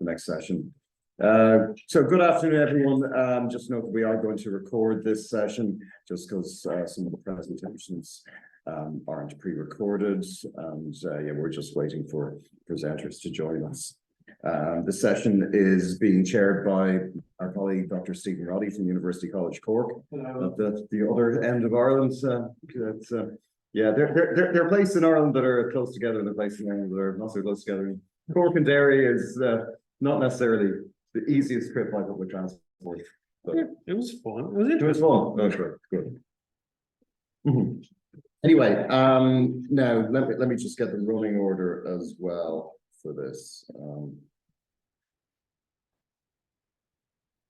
next session. So good afternoon, everyone. Just note that we are going to record this session just because some of the presentations aren't pre-recorded, and yeah, we're just waiting for presenters to join us. The session is being chaired by our colleague, Dr. Stephen Roddy from University College Cork, at the other end of Ireland. Yeah, there are places in Ireland that are close together, and there are places in Ireland that are not so close together. Cork and Derry is not necessarily the easiest trip by public transport. But yeah, it was fun. It was interesting. it was fun. No, sure, good. Anyway, now let me just get the running order as well for this.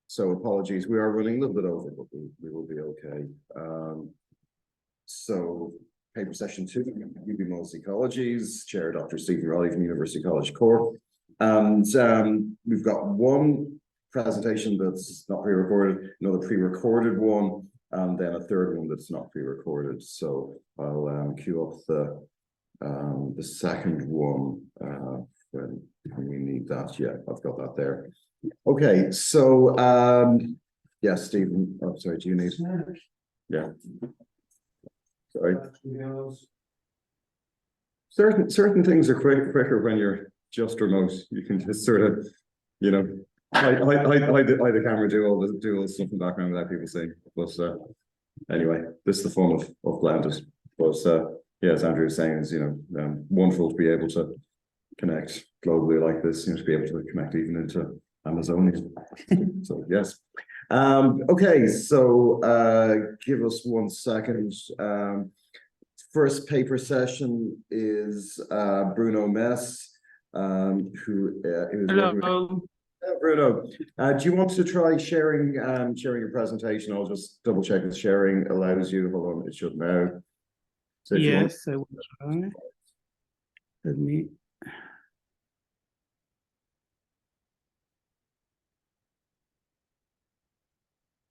So apologies, we are running a little bit over, but we will be okay. So paper session 2, Ubimus Ecologies, Chair Dr. Stephen Roddy from University College Cork. And we've got one presentation that's not pre-recorded, another pre-recorded one, and then a third one that's not pre-recorded. So I'll queue up the second one when we need that. Yeah, I've got that there. Okay, so yeah, Stephen. Oh, sorry, do you need? Yeah. Sorry. Certain things are quicker when you're just remote. You can just sort of, you know, hide the camera, do all the stuff in the background without people seeing. But anyway, this is the fun of blended. But yeah, as Andrew was saying, is wonderful to be able to connect globally like this. To be able to connect even into Amazonia. So yes. Okay, so give us 1 second. First paper session is Bruno Mesz, who is Hello. Bruno. Do you want to try sharing your presentation? I'll just double check if sharing allows you. Hold on, it should now. So Yes, I will try. Let me.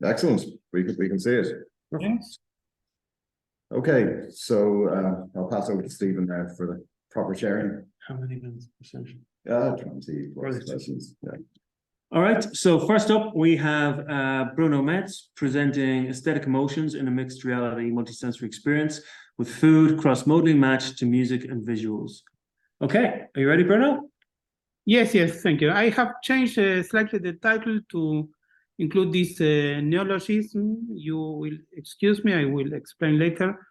Excellent. We can see it. Yes. Okay, so I'll pass over to Stephen now for the proper sharing. How many minutes per session? 20 plus sessions. Yeah. All right. So first up, we have Bruno Mesz presenting aesthetic emotions in a mixed reality multisensory experience with food cross-modally matched to music and visuals. Okay, are you ready, Bruno? Yes, thank you. I have changed slightly the title to include this neologism. You will excuse me, I will explain later.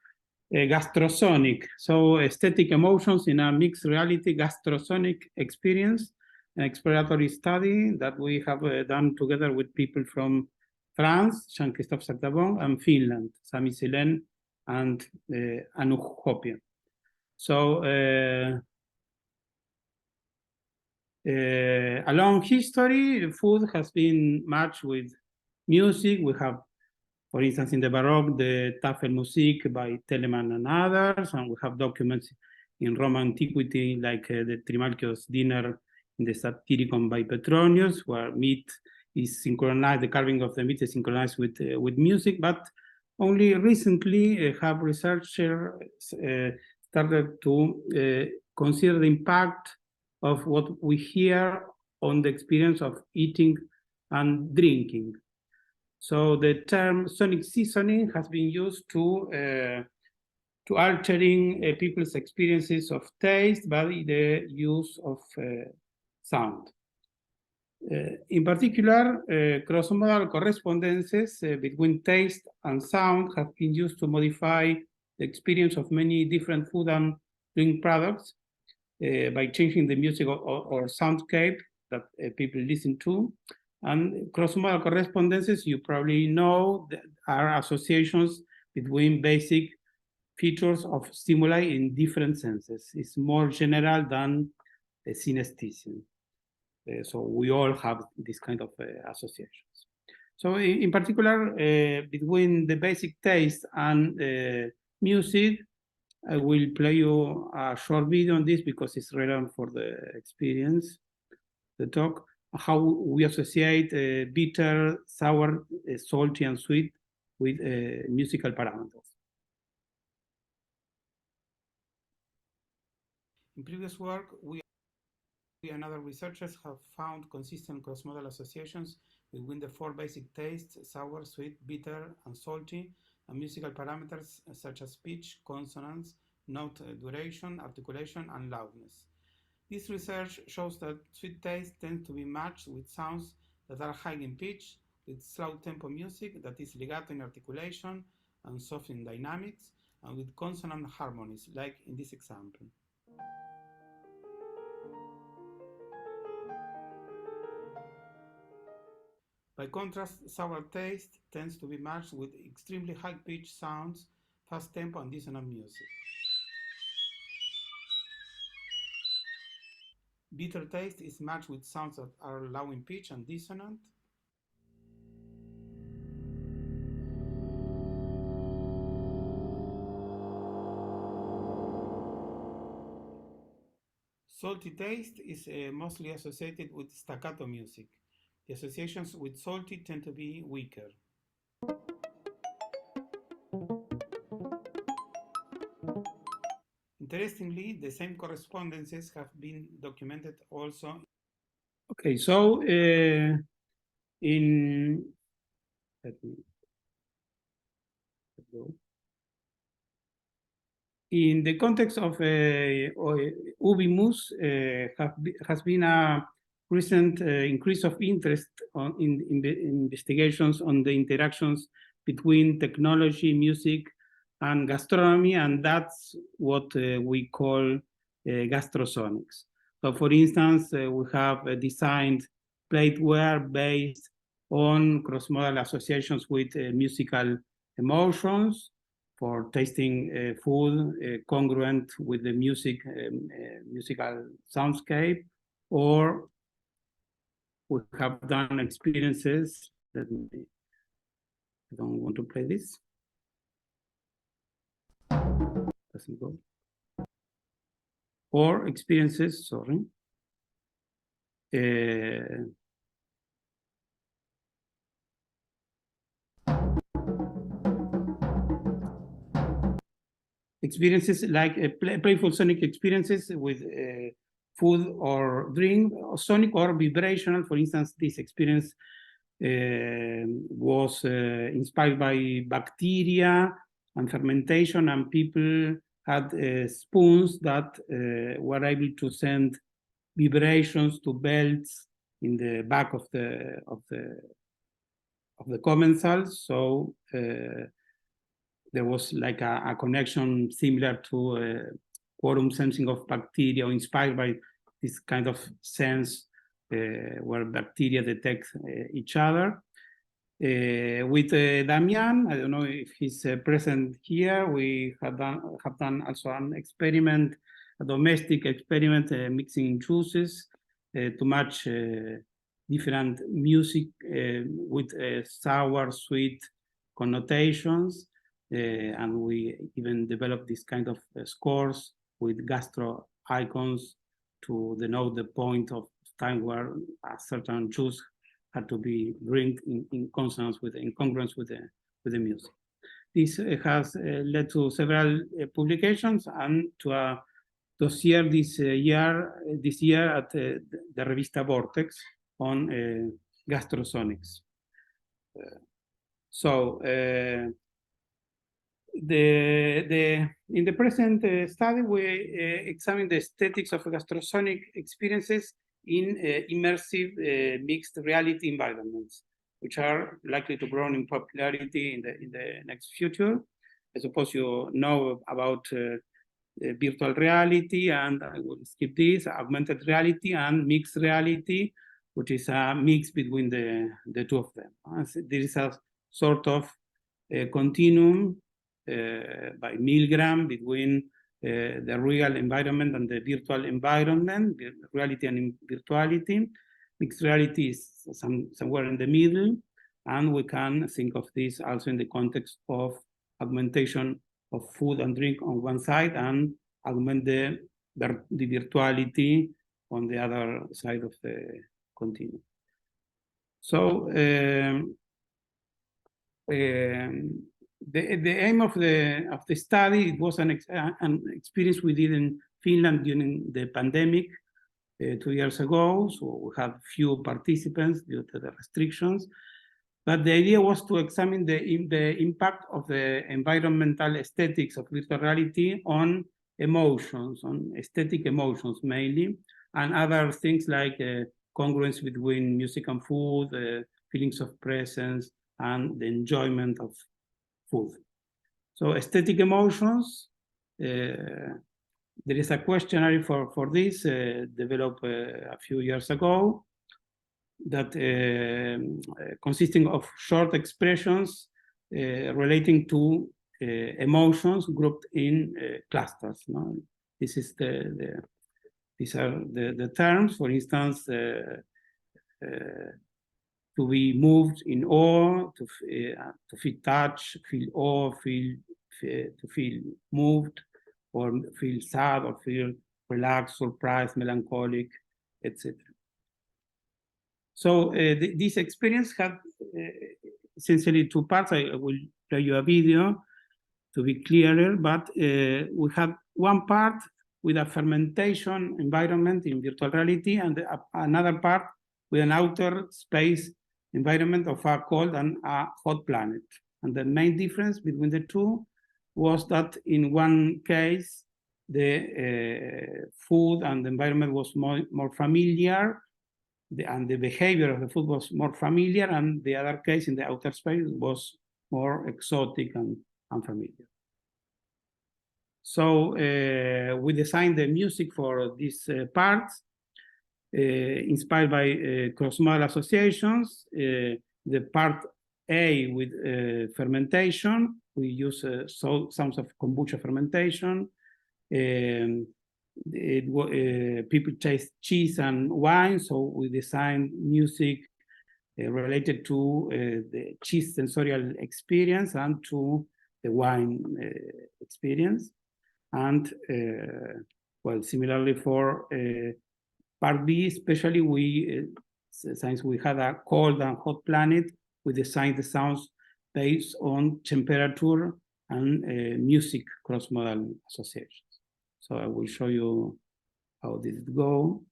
Gastrosonic, so aesthetic emotions in a mixed reality gastrosonic experience, an exploratory study that we have done together with people from France, Jean-Christophe Sakdavong, and Finland, Sami, Silen, and Hopia. So a long history, food has been matched with music. We have, for instance, in the Baroque, the Tafelmusik by Telemann and others, and we have documents in Roman antiquity, like the Trimalchios dinner in the Satyricon by Petronius, where meat is synchronized, the carving of the meat is synchronized with music, but only recently have researchers started to consider the impact of what we hear on the experience of eating and drinking. So the term sonic seasoning has been used to altering people's experiences of taste by the use of sound. In particular, crossmodal correspondences between taste and sound have been used to modify the experience of many different food and drink products by changing the music or soundscape that people listen to. And crossmodal correspondences, you probably know, are associations between basic features of stimuli in different senses. It's more general than synesthesia. So we all have this kind of associations. So in particular, between the basic taste and music, I will play you a short video on this because it's relevant for the experience, the talk, how we associate bitter, sour, salty, and sweet with musical parameters. In previous work, we We and other researchers have found consistent cross-modal associations between the four basic tastes: sour, sweet, bitter, and salty, and musical parameters such as pitch, consonance, note duration, articulation, and loudness. This research shows that sweet taste tends to be matched with sounds that are high in pitch, with slow tempo music that is legato in articulation and soft in dynamics, and with consonant harmonies, like in this example. By contrast, sour taste tends to be matched with extremely high-pitched sounds, fast tempo, and dissonant music. Bitter taste is matched with sounds that are low in pitch and dissonant. Salty taste is mostly associated with staccato music. The associations with salty tend to be weaker. Interestingly, the same correspondences have been documented also. Okay, so in the context of Ubimus, has been a recent increase of interest in the investigations on the interactions between technology, music, and gastronomy, and that's what we call gastrosonics. So, for instance, we have designed plateware based on cross-modal associations with musical emotions for tasting food congruent with the musical soundscape, or we have done experiences that I don't want to play this. Doesn't go. Or experiences, sorry. Experiences like playful sonic experiences with food or drink, or sonic or vibrational. For instance, this experience was inspired by bacteria and fermentation, and people had spoons that were able to send vibrations to belts in the back of the commensals. So there was like a connection similar to quorum sensing of bacteria, or inspired by this kind of sense where bacteria detect each other. With Damian, I don't know if he's present here, we have done also an experiment, a domestic experiment, mixing juices to match different music with sour, sweet connotations. And we even developed this kind of scores with gastro icons to denote the point of time where a certain juice had to be drank in consonance with, in congruence with the music. This has led to several publications and to a dossier this year at the Revista Vortex on gastrosonics. In the present study, we examine the aesthetics of gastrosonic experiences in immersive mixed reality environments, which are likely to grow in popularity in the next future. I suppose you know about virtual reality, and I will skip this, augmented reality and mixed reality, which is a mix between the two of them. There is a sort of continuum by Milgram between the real environment and the virtual environment, reality and virtuality. Mixed reality is somewhere in the middle, and we can think of this also in the context of augmentation of food and drink on one side, and augment the virtuality on the other side of the continuum. So the aim of the study, it was an experience we did in Finland during the pandemic, 2 years ago, so we had few participants due to the restrictions. But the idea was to examine the impact of the environmental aesthetics of virtual reality on emotions, on aesthetic emotions mainly, and other things like congruence between music and food, feelings of presence, and the enjoyment of food. So aesthetic emotions, there is a questionnaire for this, developed a few years ago, that consisting of short expressions relating to emotions grouped in clusters. No? This is these are the terms. For instance, to be moved in awe, to feel touch, feel awe, to feel moved, or feel sad, or feel relaxed, surprised, melancholic, etc. So this experience had essentially two parts. I will play you a video to be clearer, but we had one part with a fermentation environment in virtual reality, and another part with an outer space environment of a cold and a hot planet. And the main difference between the two was that in one case, the food and the environment was more familiar, and the behavior of the food was more familiar, and the other case in the outer space was more exotic and unfamiliar. So we designed the music for these parts, inspired by crossmodal associations. The part A with fermentation, we use sounds of kombucha fermentation. People taste cheese and wine, so we designed music related to the cheese sensorial experience and to the wine experience. And well, similarly for part B, especially since we had a cold and hot planet, we designed the sounds based on temperature and music cross-modal associations. So I will show you how did it go.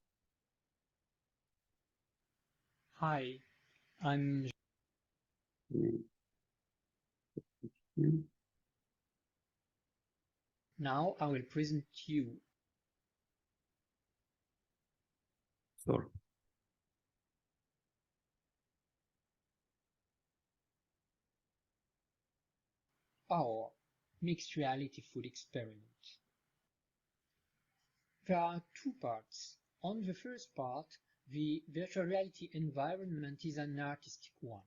Hi, I'm Now I will present you Sorry. our mixed reality food experiment. There are two parts. On the first part, the virtual reality environment is an artistic one.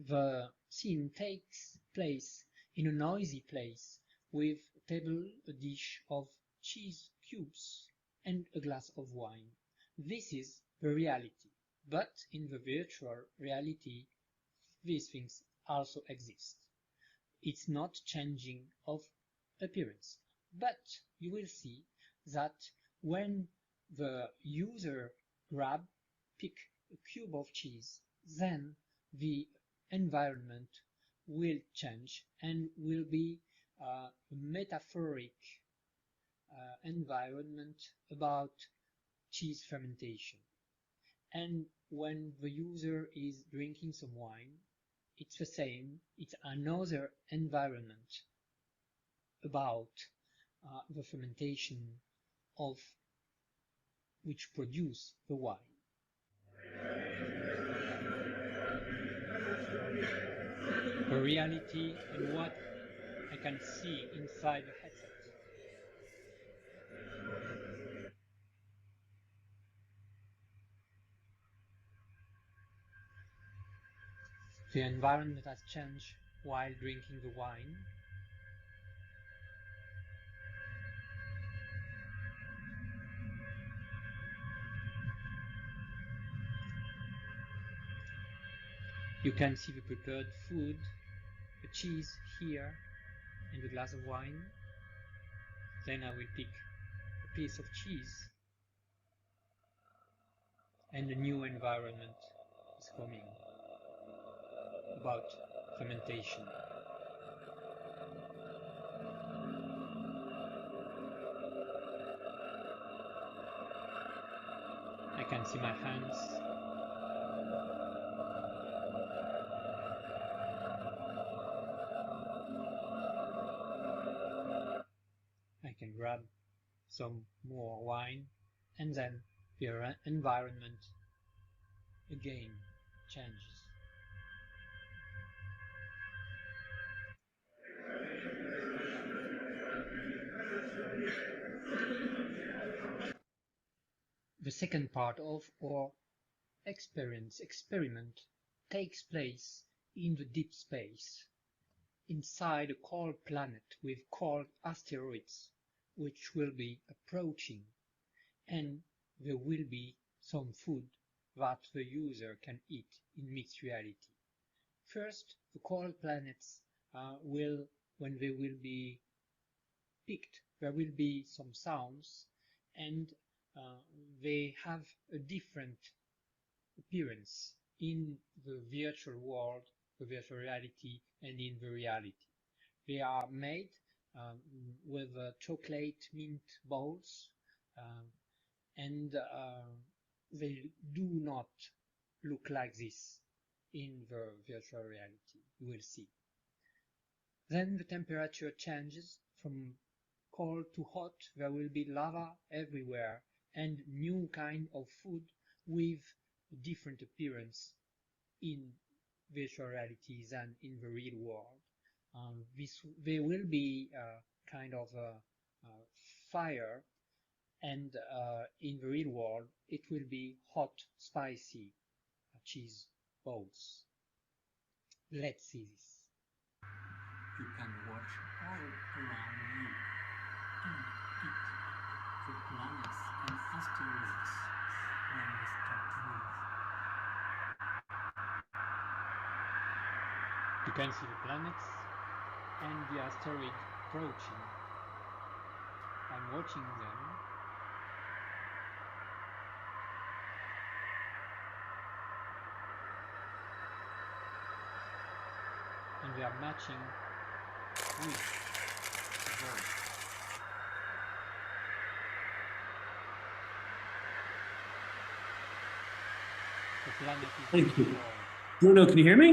The scene takes place in a noisy place with a table, a dish of cheese cubes, and a glass of wine. This is the reality, but in the virtual reality, these things also exist. It's not changing of appearance, but you will see that when the user pick a cube of cheese, then the environment will change and will be a metaphoric environment about cheese fermentation. And when the user is drinking some wine, it's the same, it's another environment about the fermentation of which produce the wine. The reality and what I can see inside the headset. The environment has changed while drinking the wine. You can see the prepared food, the cheese here, and a glass of wine. Then I will pick a piece of cheese, and a new environment is coming about fermentation. can see my hands. I can grab some more wine, and then the environment again changes. The second part of our experiment takes place in the deep space, inside a cold planet with cold asteroids, which will be approaching, and there will be some food that the user can eat in mixed reality. First, the cold planets when they will be picked, there will be some sounds, and they have a different appearance in the virtual world, the virtual reality, and in the reality. They are made with chocolate mint balls, and they do not look like this in the virtual reality. You will see. Then the temperature changes from cold to hot. There will be lava everywhere and new kind of food with different appearance in virtual reality than in the real world. There will be kind of fire, and in the real world it will be hot, spicy cheese balls. Let's see this. You can watch all around you and eat the planets and asteroids when they start to move. You can see the planets and the asteroid approaching. I'm watching them. And we are matching with the ball. The planet is Thank you. cold, Bruno, can you hear me?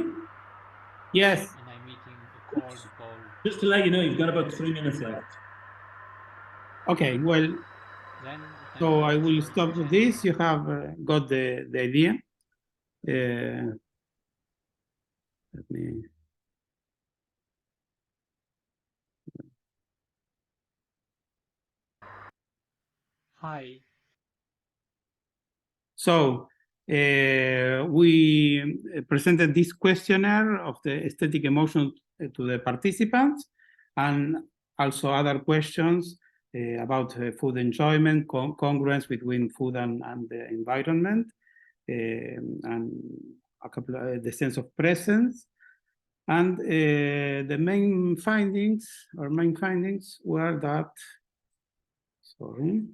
Yes. and I'm eating a cold ball. Just to let you know, you've got about 3 minutes left. Okay. Well, Then so I will temperature stop changes. this. You have got the idea. Let me. Hi. So we presented this questionnaire of the aesthetic emotion to the participants, and also other questions about food enjoyment, congruence between food and the environment, and a couple of, the sense of presence. And the main findings were that, sorry.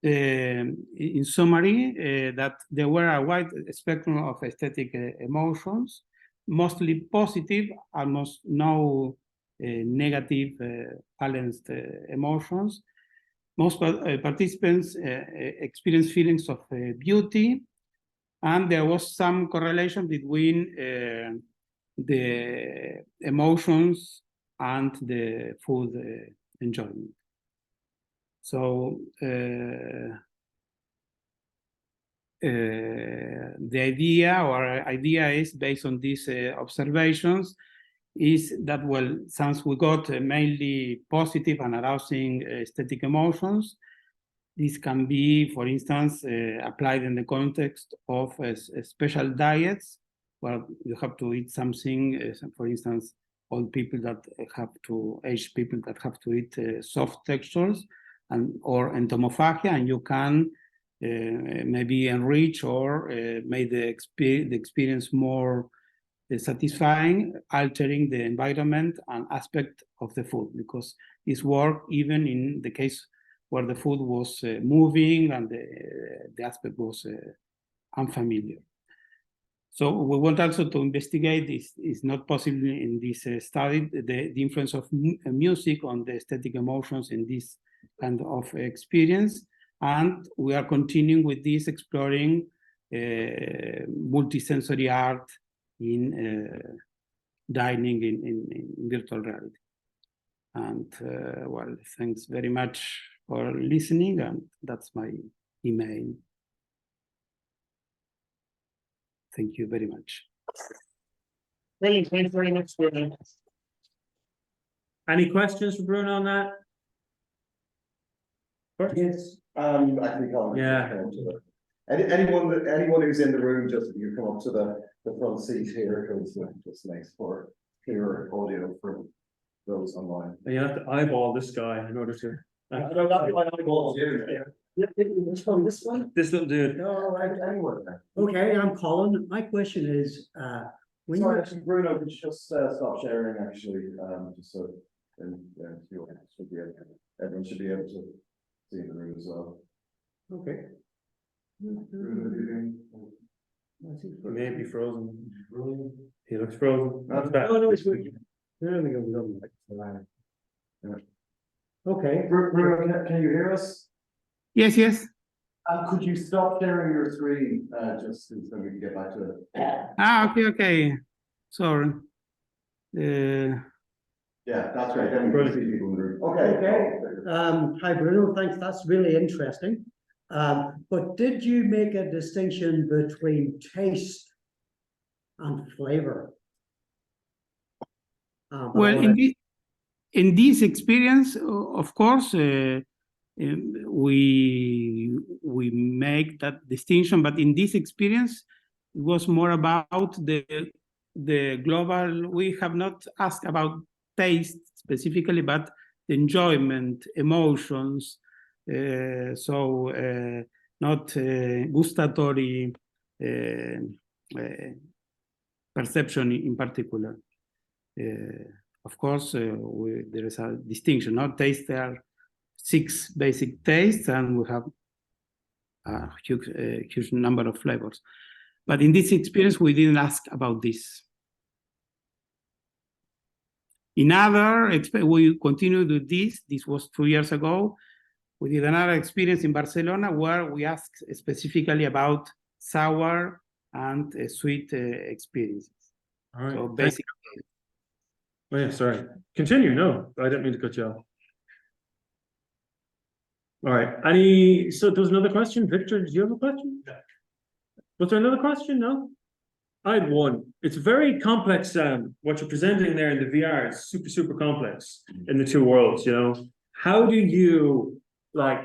In summary, that there were a wide spectrum of aesthetic emotions, mostly positive, almost no negative balanced emotions. Most participants experienced feelings of beauty, and there was some correlation between the emotions and the food enjoyment. So the idea is, based on these observations, is that, well, since we got mainly positive and arousing aesthetic emotions, this can be, for instance, applied in the context of special diets, where you have to eat something, for instance, old people that have to, aged people that have to eat soft textures, or entomophagia, and you can maybe enrich or make the experience more satisfying, altering the environment and aspect of the food, because this work, even in the case where the food was moving and the aspect was unfamiliar. So we want also to investigate this. Is not possible in this study, the influence of music on the aesthetic emotions in this kind of experience. And we are continuing with this, exploring multisensory art in dining in virtual reality. And well, thanks very much for listening, and that's my email. Thank you very much. Brilliant. Thanks very much, Bruno. Any questions for Bruno on that? Yes, actually, Colin. Yeah. Anyone who's in the room, just you come up to the front seat here, because just makes for clearer audio for those online. And you have to eyeball this guy in order to. I don't know why eyeballs you. Which one? This one? This little dude. No, anyone. Okay, I'm Colin. My question is, when Sorry, you actually, Bruno, could you just stop sharing, actually, just so, everyone should be able to see the room as well. okay. Maybe frozen. He looks frozen. That's bad. Oh, no, it's good. There we go. Okay. Bruno, can you hear us? Yes, yes. Could you stop sharing your screen, just so we can get back to it? Okay. Sorry. Yeah, that's right. Then we can see people in the room. Okay. Hi, Bruno. Thanks. That's really interesting. But did you make a distinction between taste and flavor? Well, in this experience, of course, we make that distinction. But in this experience, it was more about the global. We have not asked about taste specifically, but the enjoyment, emotions. So not gustatory perception in particular. Of course, there is a distinction. Not taste, there are 6 basic tastes, and we have a huge number of flavors. But in this experience, we didn't ask about this. In other, we continued with this. This was 2 years ago. We did another experience in Barcelona where we asked specifically about sour and sweet experiences. All right. So basically. Oh yeah, sorry. Continue. No, I didn't mean to cut you off. All right. So there was another question. Victor, did you have a question? No. Was there another question? No? I had one. It's very complex. What you're presenting there in the VR is super complex in the two worlds, you know. How do you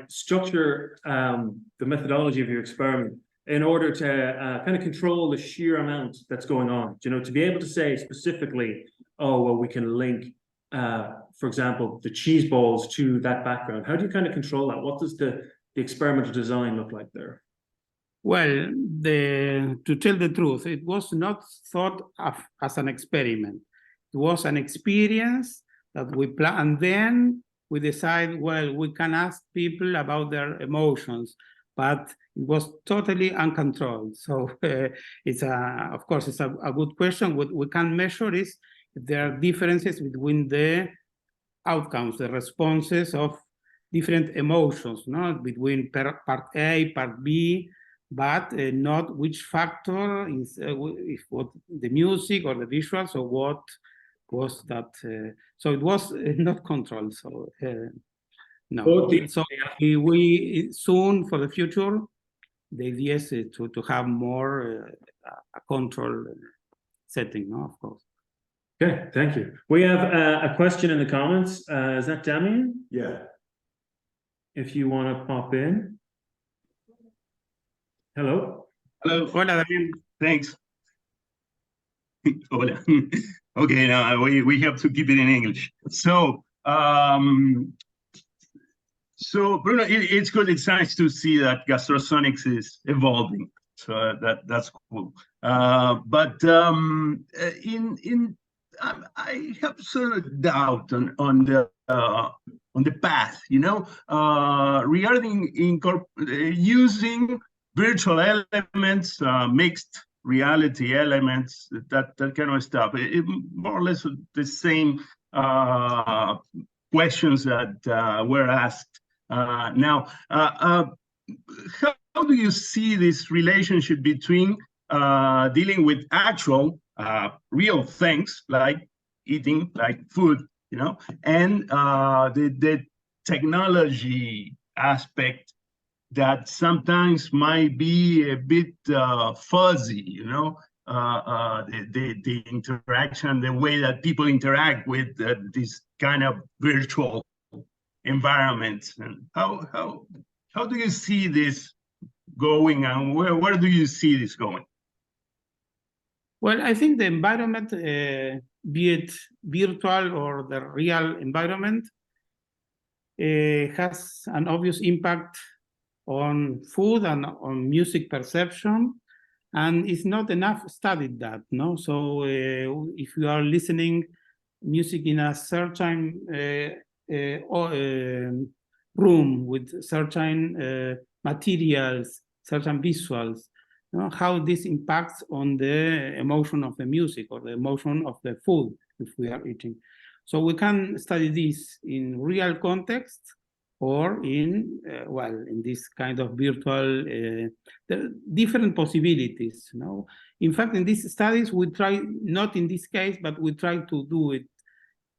structure the methodology of your experiment in order to kind of control the sheer amount that's going on, you know, to be able to say specifically, oh, well, we can link, for example, the cheese balls to that background. How do you kind of control that? What does the experimental design look like there? Well, to tell the truth, it was not thought of as an experiment. It was an experience that we plan, and then we decide, well, we can ask people about their emotions, but it was totally uncontrolled. So of course, it's a good question. What we can measure is if there are differences between the outcomes, the responses of different emotions, not between part A, part B, but not which factor is if what the music or the visuals or what was that. So it was not controlled. So no. So we soon for the future, the idea is to have more a control setting, no, of course. Okay, thank you. We have a question in the comments. Is that Damien? Yeah. If you want to pop in. Hello. Hello. Hola, Damien. Thanks. Hola. Okay, now we have to keep it in English. So, Bruno, it's good. It's nice to see that gastrosonics is evolving. So that's cool. But I have sort of doubt on the on the path, you know, regarding using virtual elements, mixed reality elements, that kind of stuff. It more or less the same questions that were asked. Now, how do you see this relationship between dealing with actual real things like eating, like food, you know, and the technology aspect that sometimes might be a bit fuzzy, you know, the interaction, the way that people interact with this kind of virtual environments, and how do you see this going, and where do you see this going? Well, I think the environment, be it virtual or the real environment, has an obvious impact on food and on music perception, and it's not enough studied that, no? So if you are listening music in a certain room with certain materials, certain visuals, you know, how this impacts on the emotion of the music or the emotion of the food if we are eating. So we can study this in real context or in, well, in this kind of virtual, there are different possibilities, you know. In fact, in these studies, we try, not in this case, but we try to do it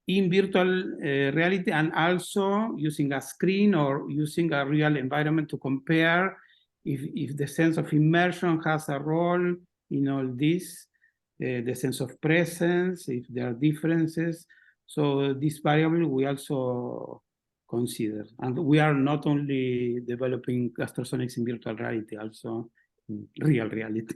in virtual reality and also using a screen or using a real environment to compare if the sense of immersion has a role in all this, the sense of presence, if there are differences. So this variable we also consider. And we are not only developing gastrosonics in virtual reality, also in real reality.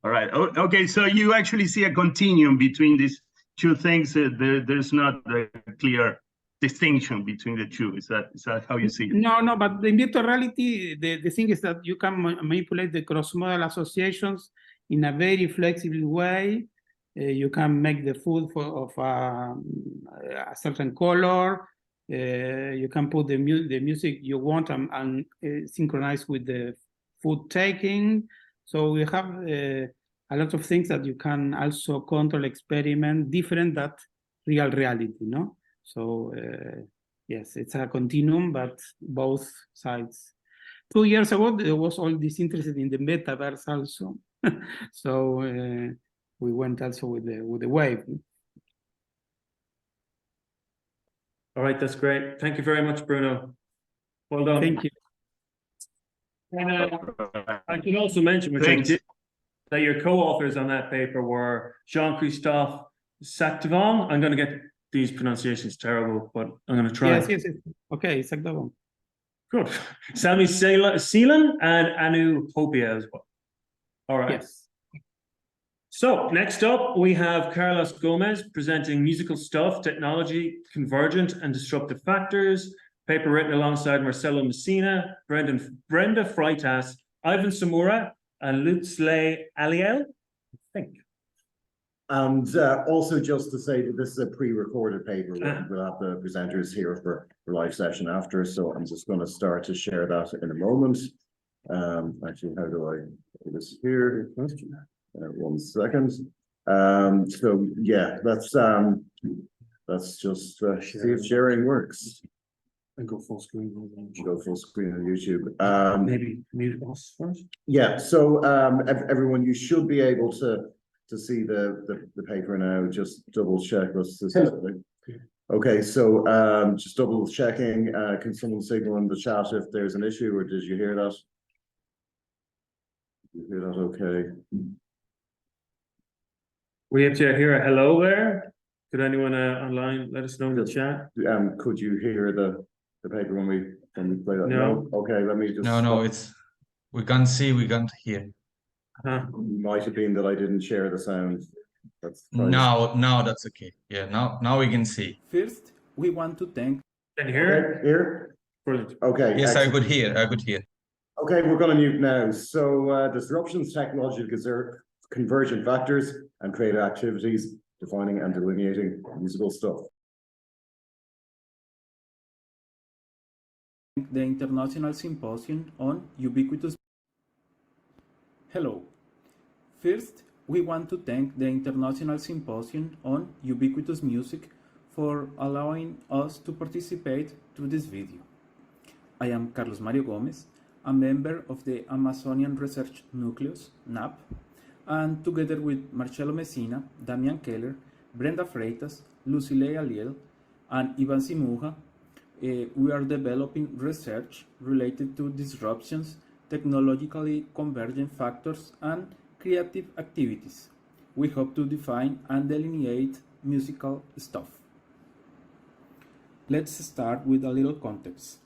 All right. Okay. So you actually see a continuum between these two things. There's not a clear distinction between the two. Is that how you see it? No, but in virtual reality, the thing is that you can manipulate the cross-modal associations in a very flexible way. You can make the food of a certain color. You can put the music you want and synchronize with the food taking. So we have a lot of things that you can also control, experiment, different than real reality, no? So yes, it's a continuum, but both sides. 2 years ago, there was all this interest in the metaverse also. So we went also with the wave. All right, that's great. Thank you very much, Bruno. Well done. Thank you. And I can also mention, which I did, that your co-authors on that paper were Jean-Christophe Sakdavong. I'm going to get these pronunciations terrible, but I'm going to try. Yes. Okay, Sakdavong. Good. Sami, Silen, and Anu Hopia as well. All right. Yes. So next up, we have Carlos Gómez presenting musical stuff, technology, convergent and disruptive factors. Paper written alongside Marcello Messina, Brenda Freitas, Ivan Samura, and Lutzley Aliel, I think. And also just to say that this is a pre-recorded paper. We'll have the presenters here for live session after, so I'm just going to start to share that in a moment. Actually, how do I do this here? 1 second. So yeah, let's just see if sharing works. And go full screen. Go full screen on YouTube. Maybe mute us first. Yeah, so everyone, you should be able to see the paper now. Just double check. Okay, so just double checking. Can someone signal in the chat if there's an issue, or did you hear that? Did you hear that? Okay. We have to hear a hello there. Could anyone online let us know in the chat? Could you hear the paper when we play that? No. Okay, let me just. No, it's we can't see, we can't hear. Might have been that I didn't share the sound. That's now that's okay. Yeah, now we can see. First, we want to thank. Can you hear? Okay, here. Brilliant. Okay. Yes, excellent. I could hear. Okay, we're going to mute now. So disruptions, technological convergent factors, and creative activities, defining and delineating musical stuff. the International Symposium on Ubiquitous. Hello. First, we want to thank the International Symposium on Ubiquitous Music for allowing us to participate through this video. I am Carlos Mario Gómez, a member of the Amazonian Research Nucleus, NAP, and together with Marcello Messina, Damian Keller, Brenda Freitas, Lucile Aliel, and Ivan Simuja, we are developing research related to disruptions, technologically convergent factors, and creative activities. We hope to define and delineate musical stuff. Let's start with a little context.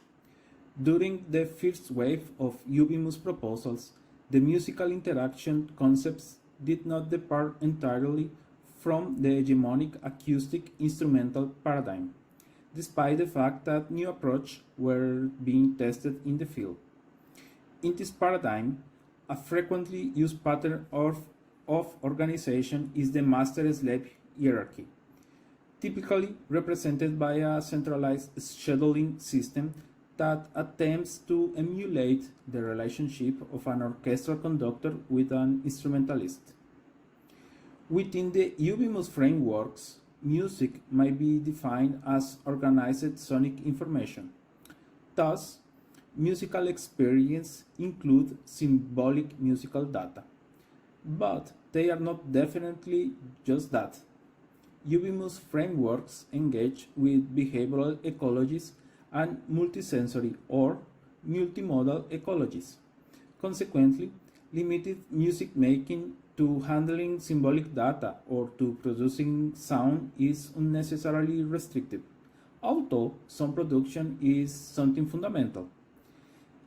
During the first wave of Ubimus proposals, the musical interaction concepts did not depart entirely from the hegemonic acoustic instrumental paradigm, despite the fact that new approaches were being tested in the field. In this paradigm, a frequently used pattern of organization is the master-slave hierarchy, typically represented by a centralized scheduling system that attempts to emulate the relationship of an orchestral conductor with an instrumentalist. Within the Ubimus frameworks, music might be defined as organized sonic information. Thus, musical experience include symbolic musical data, but they are not definitely just that. Ubimus frameworks engage with behavioral ecologies and multisensory or multimodal ecologies. Consequently, limited music making to handling symbolic data or to producing sound is unnecessarily restrictive, although some production is something fundamental,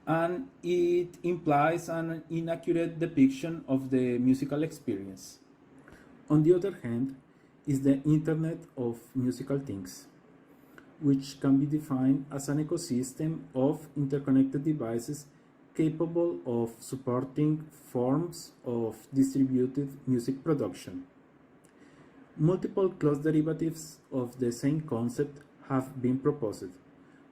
and it implies an inaccurate depiction of the musical experience. On the other hand, is the Internet of Musical Things, which can be defined as an ecosystem of interconnected devices capable of supporting forms of distributed music production. Multiple close derivatives of the same concept have been proposed,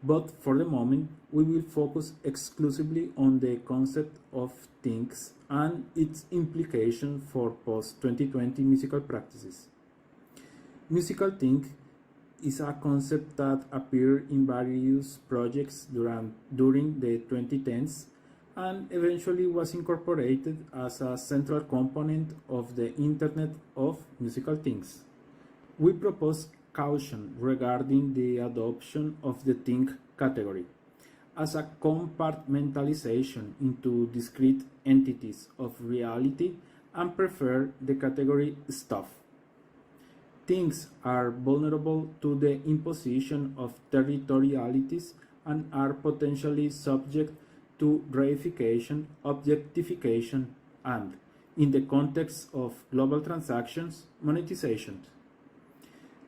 but for the moment we will focus exclusively on the concept of things and its implication for post-2020 musical practices. Musical thing is a concept that appeared in various projects during the 2010s and eventually was incorporated as a central component of the Internet of Musical Things. We propose caution regarding the adoption of the thing category as a compartmentalization into discrete entities of reality and prefer the category stuff. Things are vulnerable to the imposition of territorialities and are potentially subject to reification, objectification, and, in the context of global transactions, monetization.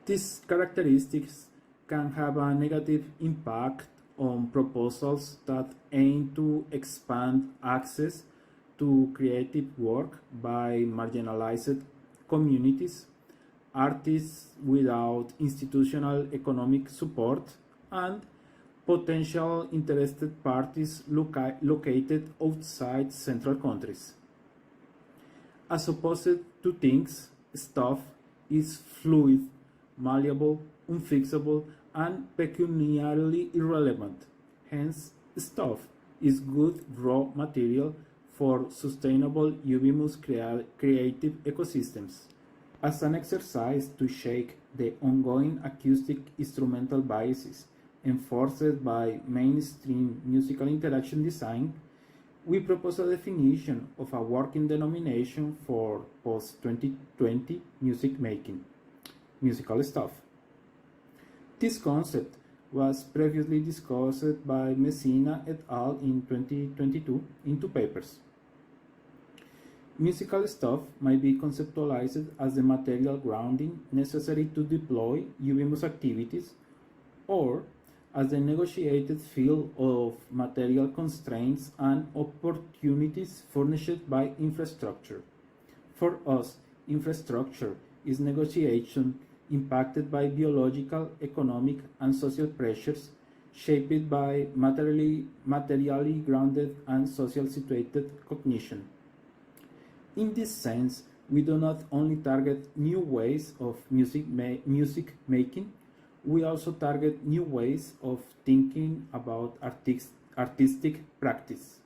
These characteristics can have a negative impact on proposals that aim to expand access to creative work by marginalized communities, artists without institutional economic support, and potential interested parties located outside central countries. As opposed to things, stuff is fluid, malleable, unfixable, and pecuniarily irrelevant. Hence, stuff is good raw material for sustainable Ubimus creative ecosystems. As an exercise to shake the ongoing acoustic instrumental biases enforced by mainstream musical interaction design, we propose a definition of a working denomination for post-2020 music making, musical stuff. This concept was previously discussed by Messina et al. In 2022 in two papers. Musical stuff might be conceptualized as the material grounding necessary to deploy Ubimus activities, or as the negotiated field of material constraints and opportunities furnished by infrastructure. For us, infrastructure is negotiation impacted by biological, economic, and social pressures shaped by materially grounded and social situated cognition. In this sense, we do not only target new ways of music making, we also target new ways of thinking about artistic practice.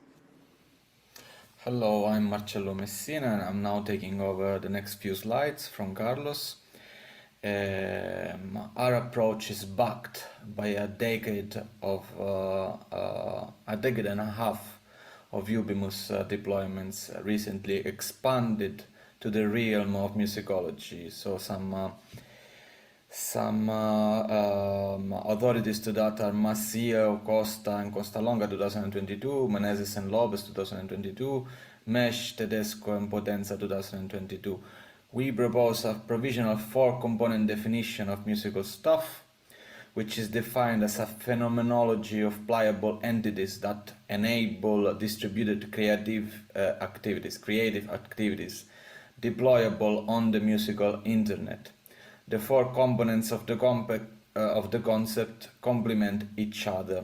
Hello, I'm Marcello Messina, and I'm now taking over the next few slides from Carlos. Our approach is backed by a decade and a half of Ubimus deployments, recently expanded to the realm of musicology. So some authorities to that are Marcello, Costa and Costalonga 2022, Menezes and Lopez 2022, Mesz, Tedesco and Potenza 2022. We propose a provisional 4-component definition of musical stuff, which is defined as a phenomenology of pliable entities that enable distributed creative activities, deployable on the musical internet. The 4 components of the concept complement each other.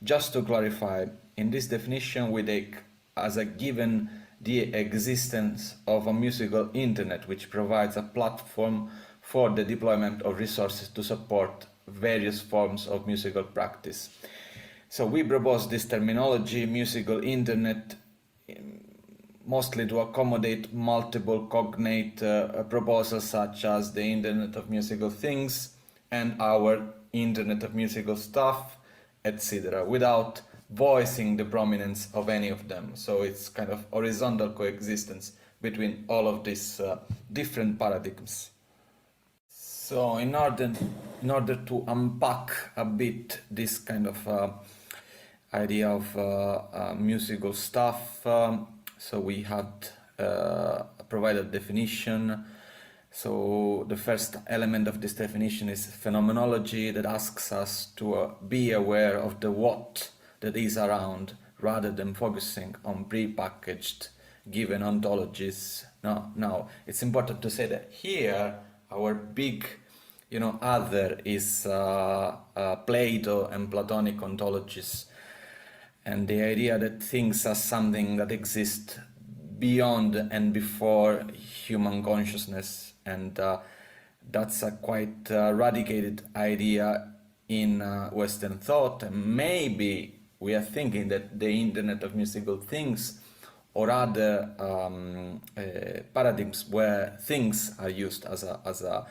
Just to clarify, in this definition we take as a given the existence of a musical internet, which provides a platform for the deployment of resources to support various forms of musical practice. So we propose this terminology, musical internet, mostly to accommodate multiple cognate proposals such as the Internet of Musical Things and our Internet of Musical Stuff, etc., without voicing the prominence of any of them. So it's kind of horizontal coexistence between all of these different paradigms. So in order to unpack a bit this kind of idea of musical stuff, so we had provided definition. So the first element of this definition is phenomenology, that asks us to be aware of the what that is around, rather than focusing on pre-packaged given ontologies. Now it's important to say that here our big other is Plato and Platonic ontologies, and the idea that things are something that exists beyond and before human consciousness, and that's a quite radicated idea in Western thought. And maybe we are thinking that the Internet of Musical Things or other paradigms where things are used as a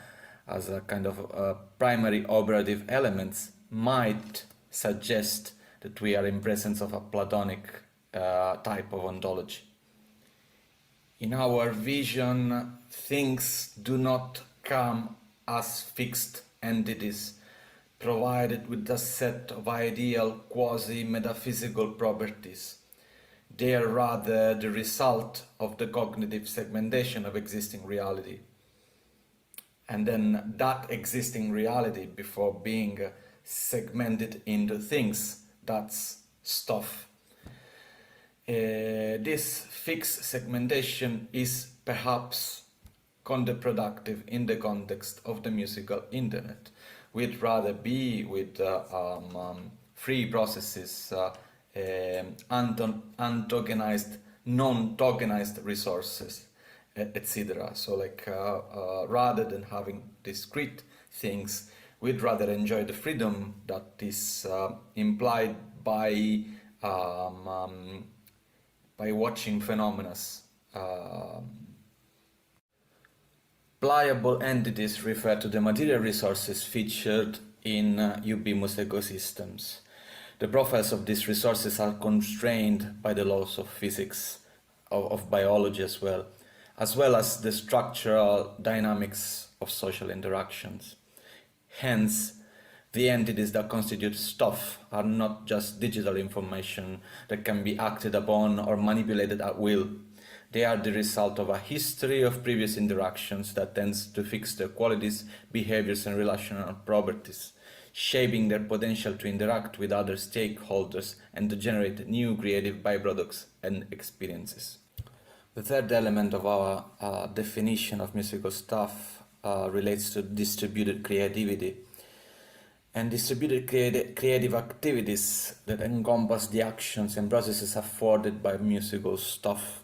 kind of primary operative elements might suggest that we are in presence of a Platonic type of ontology. In our vision, things do not come as fixed entities provided with a set of ideal quasi-metaphysical properties. They are rather the result of the cognitive segmentation of existing reality. And then that existing reality, before being segmented into things, that's stuff. This fixed segmentation is perhaps counterproductive in the context of the musical internet. We'd rather be with free processes, untokenized, non-tokenized resources, etc. So rather than having discrete things, we'd rather enjoy the freedom that is implied by watching phenomena. Pliable entities refer to the material resources featured in Ubimus ecosystems. The profiles of these resources are constrained by the laws of physics, of biology as well as the structural dynamics of social interactions. Hence, the entities that constitute stuff are not just digital information that can be acted upon or manipulated at will. They are the result of a history of previous interactions that tends to fix their qualities, behaviors and relational properties, shaping their potential to interact with other stakeholders and to generate new creative byproducts and experiences. The third element of our definition of musical stuff relates to distributed creativity. and distributed creative activities that encompass the actions and processes afforded by musical stuff.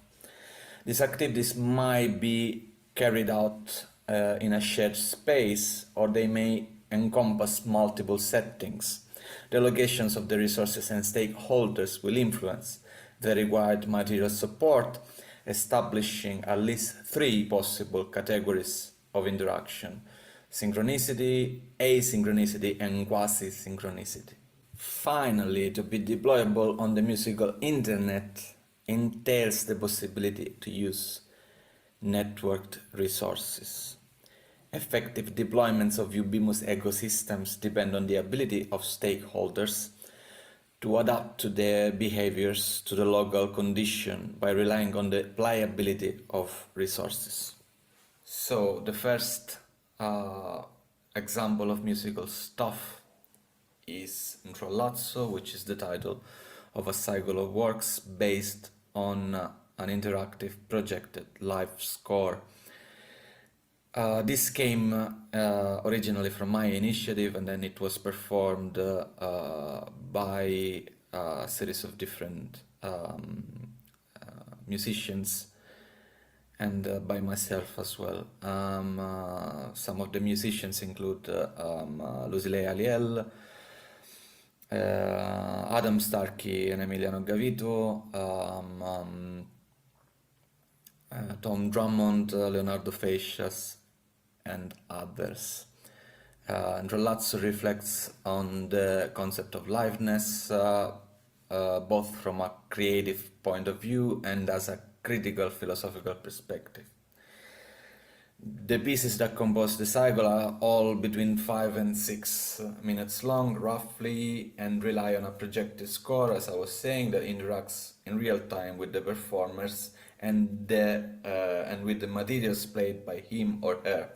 These activities might be carried out in a shared space, or they may encompass multiple settings. The locations of the resources and stakeholders will influence the required material support, establishing at least 3 possible categories of interaction: synchronicity, asynchronicity, and quasi-synchronicity. Finally, to be deployable on the musical internet entails the possibility to use networked resources. Effective deployments of Ubimus ecosystems depend on the ability of stakeholders to adapt to their behaviors to the local condition by relying on the pliability of resources. So the first example of musical stuff is Introlazzo, which is the title of a cycle of works based on an interactive projected live score. This came originally from my initiative, and then it was performed by a series of different musicians, and by myself as well. Some of the musicians include Lucile Aliel, Adam Starkey and Emiliano Gavito, Tom Drummond, Leonardo Facias, and others. Introlazzo reflects on the concept of liveness, both from a creative point of view and as a critical philosophical perspective. The pieces that compose the cycle are all between 5 and 6 minutes long, roughly, and rely on a projected score, as I was saying, that interacts in real time with the performers and with the materials played by him or her.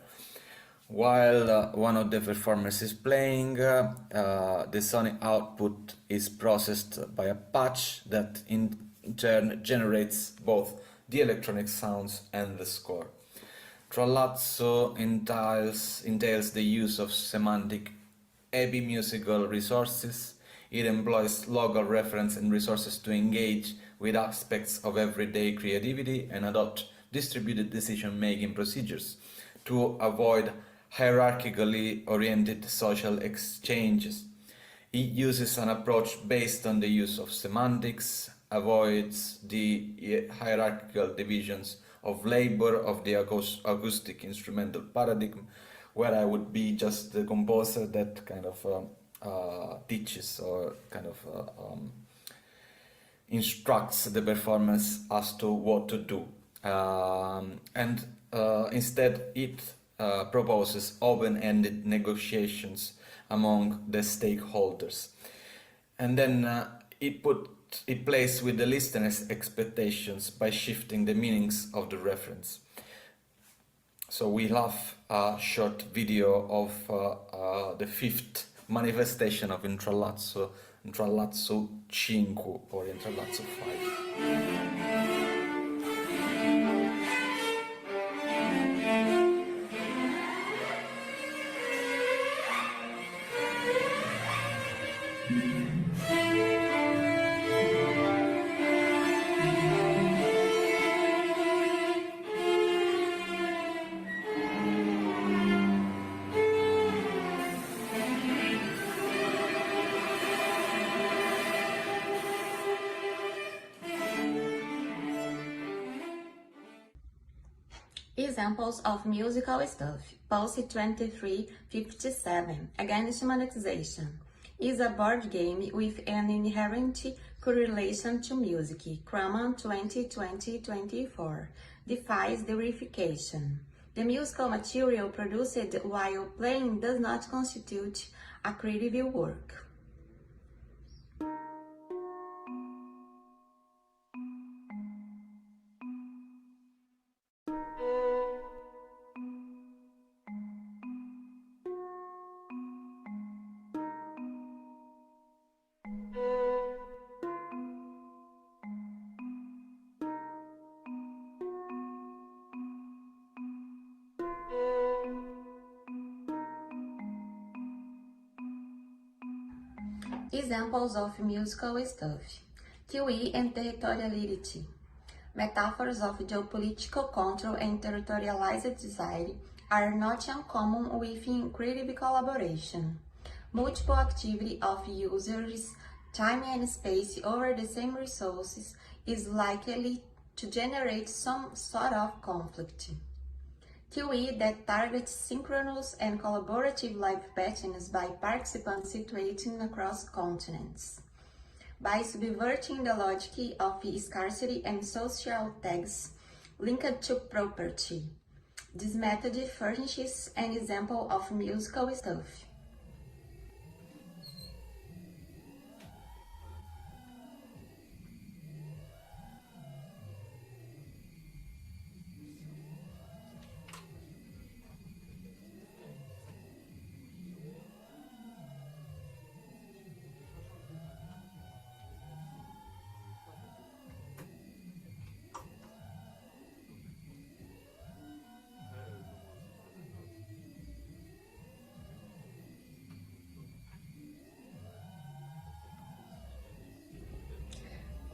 While one of the performers is playing, the sonic output is processed by a patch that in turn generates both the electronic sounds and the score. Introlazzo entails the use of semantic epimusical resources. It employs local reference and resources to engage with aspects of everyday creativity and adopt distributed decision-making procedures to avoid hierarchically oriented social exchanges. It uses an approach based on the use of semantics, avoids the hierarchical divisions of labor of the acoustic instrumental paradigm, where I would be just the composer that kind of teaches or kind of instructs the performance as to what to do. Instead, it proposes open-ended negotiations among the stakeholders. And then it plays with the listener's expectations by shifting the meanings of the reference. So we have a short video of the 5th manifestation of Introlazzo, Introlazzo 5 or Introlazzo 5. Examples of musical stuff. Pulse 2357, Against Monetization, is a board game with an inherent correlation to music. Chroma 2020-24 defies verification. The musical material produced while playing does not constitute a creative work. Examples of musical stuff. QE and territoriality. Metaphors of geopolitical control and territorialized design are not uncommon within creative collaboration. Multiple activity of users, time and space over the same resources is likely to generate some sort of conflict. QE that targets synchronous and collaborative live patterns by participants situated across continents. By subverting the logic of scarcity and social tags linked to property. This method furnishes an example of musical stuff.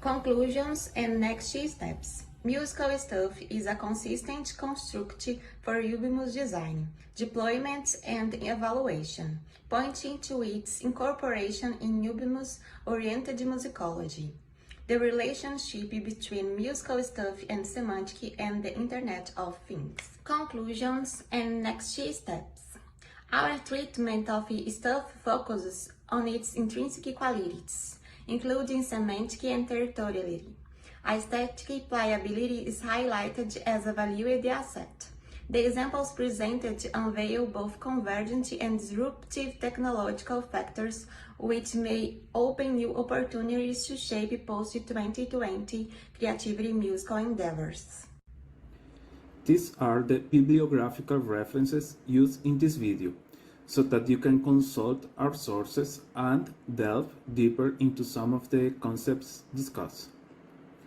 Conclusions and next steps. Musical stuff is a consistent construct for Ubimus design, deployment, and evaluation, pointing to its incorporation in Ubimus-oriented musicology. The relationship between musical stuff and semantic and the Internet of Things. Conclusions and next steps. Our treatment of stuff focuses on its intrinsic qualities, including semantic and territoriality. Aesthetic pliability is highlighted as a valued asset. The examples presented unveil both convergent and disruptive technological factors which may open new opportunities to shape post-2020 creativity musical endeavors. These are the bibliographical references used in this video, so that you can consult our sources and delve deeper into some of the concepts discussed.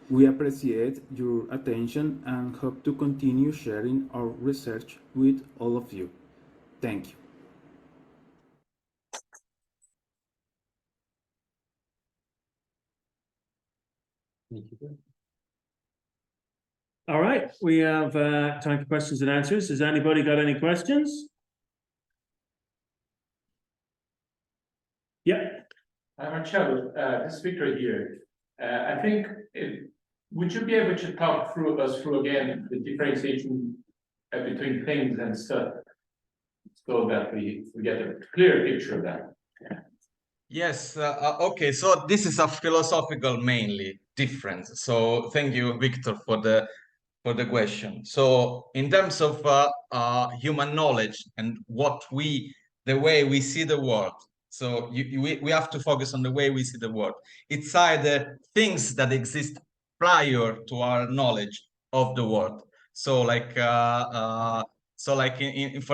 We appreciate your attention and hope to continue sharing our research with all of you. Thank you. All right, we have time for questions and answers. Has anybody got any questions? Yeah. Marcello, the speaker here. I think, would you be able to talk us through again the differentiation between things and stuff, so that we get a clear picture of that? Yes, okay, so this is a philosophical mainly difference. So thank you, Victor, for the question. So in terms of human knowledge and the way we see the world, so we have to focus on the way we see the world. It's either things that exist prior to our knowledge of the world. So like for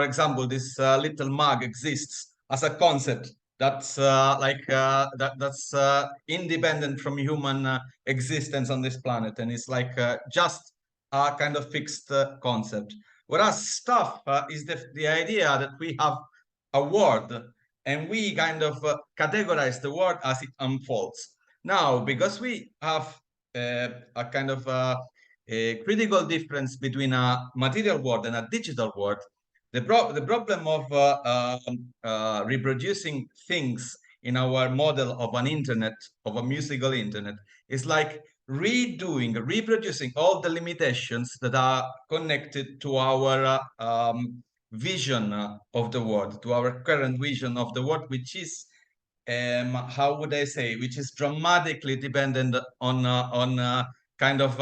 example, this little mug exists as a concept that's that's independent from human existence on this planet, and it's like just a kind of fixed concept. Whereas stuff is the idea that we have a world and we kind of categorize the world as it unfolds. Now, because we have a kind of a critical difference between a material world and a digital world, the problem of reproducing things in our model of an internet, of a musical internet, is like reproducing all the limitations that are connected to our vision of the world, to our current vision of the world, which is, how would I say, which is dramatically dependent on kind of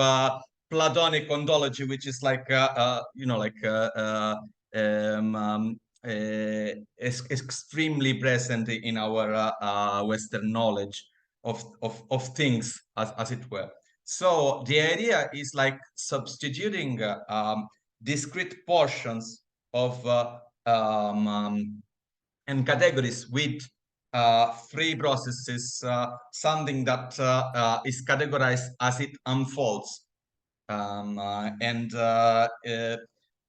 Platonic ontology, which is like, extremely present in our Western knowledge of things, as it were. So the idea is like substituting discrete portions of and categories with free processes, something that is categorized as it unfolds.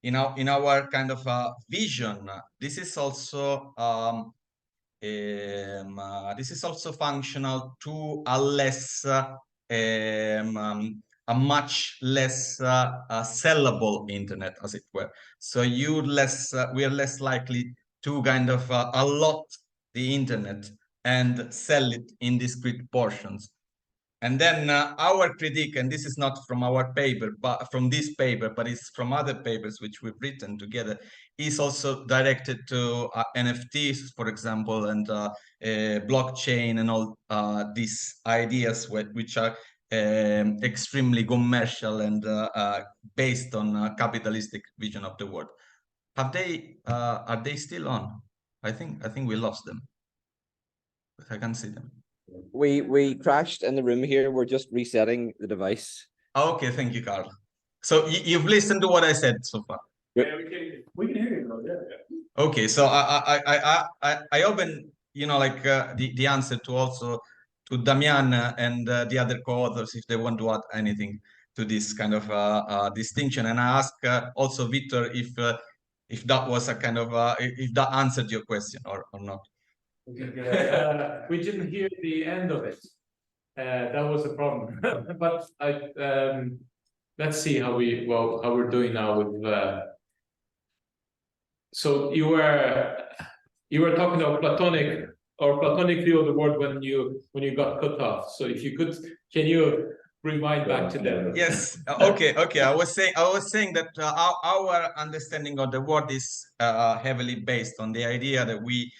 In our kind of vision, this is also this is also functional to a less a much less sellable internet, as it were. So we are less likely to kind of allot the internet and sell it in discrete portions. And then our critique, and this is not from our paper, but from this paper, but it's from other papers which we've written together, is also directed to NFTs, for example, and blockchain and all these ideas which are extremely commercial and based on a capitalistic vision of the world. Are they still on? I think we lost them. I can't see them. We crashed in the room here. We're just resetting the device. Okay, thank you, Carl. So you've listened to what I said so far. Yeah, we can hear you, bro. Yeah. Okay, so I open, like the answer to also to Damian and the other co-authors if they want to add anything to this kind of distinction, and I ask also Victor if that was a kind of if that answered your question or not. We didn't hear the end of it. That was the problem. But let's see how we're doing now with. So you were talking about platonic view of the world when you got cut off. So if you could, can you rewind back to that? Yes. Okay. I was saying that our understanding of the world is heavily based on the idea that we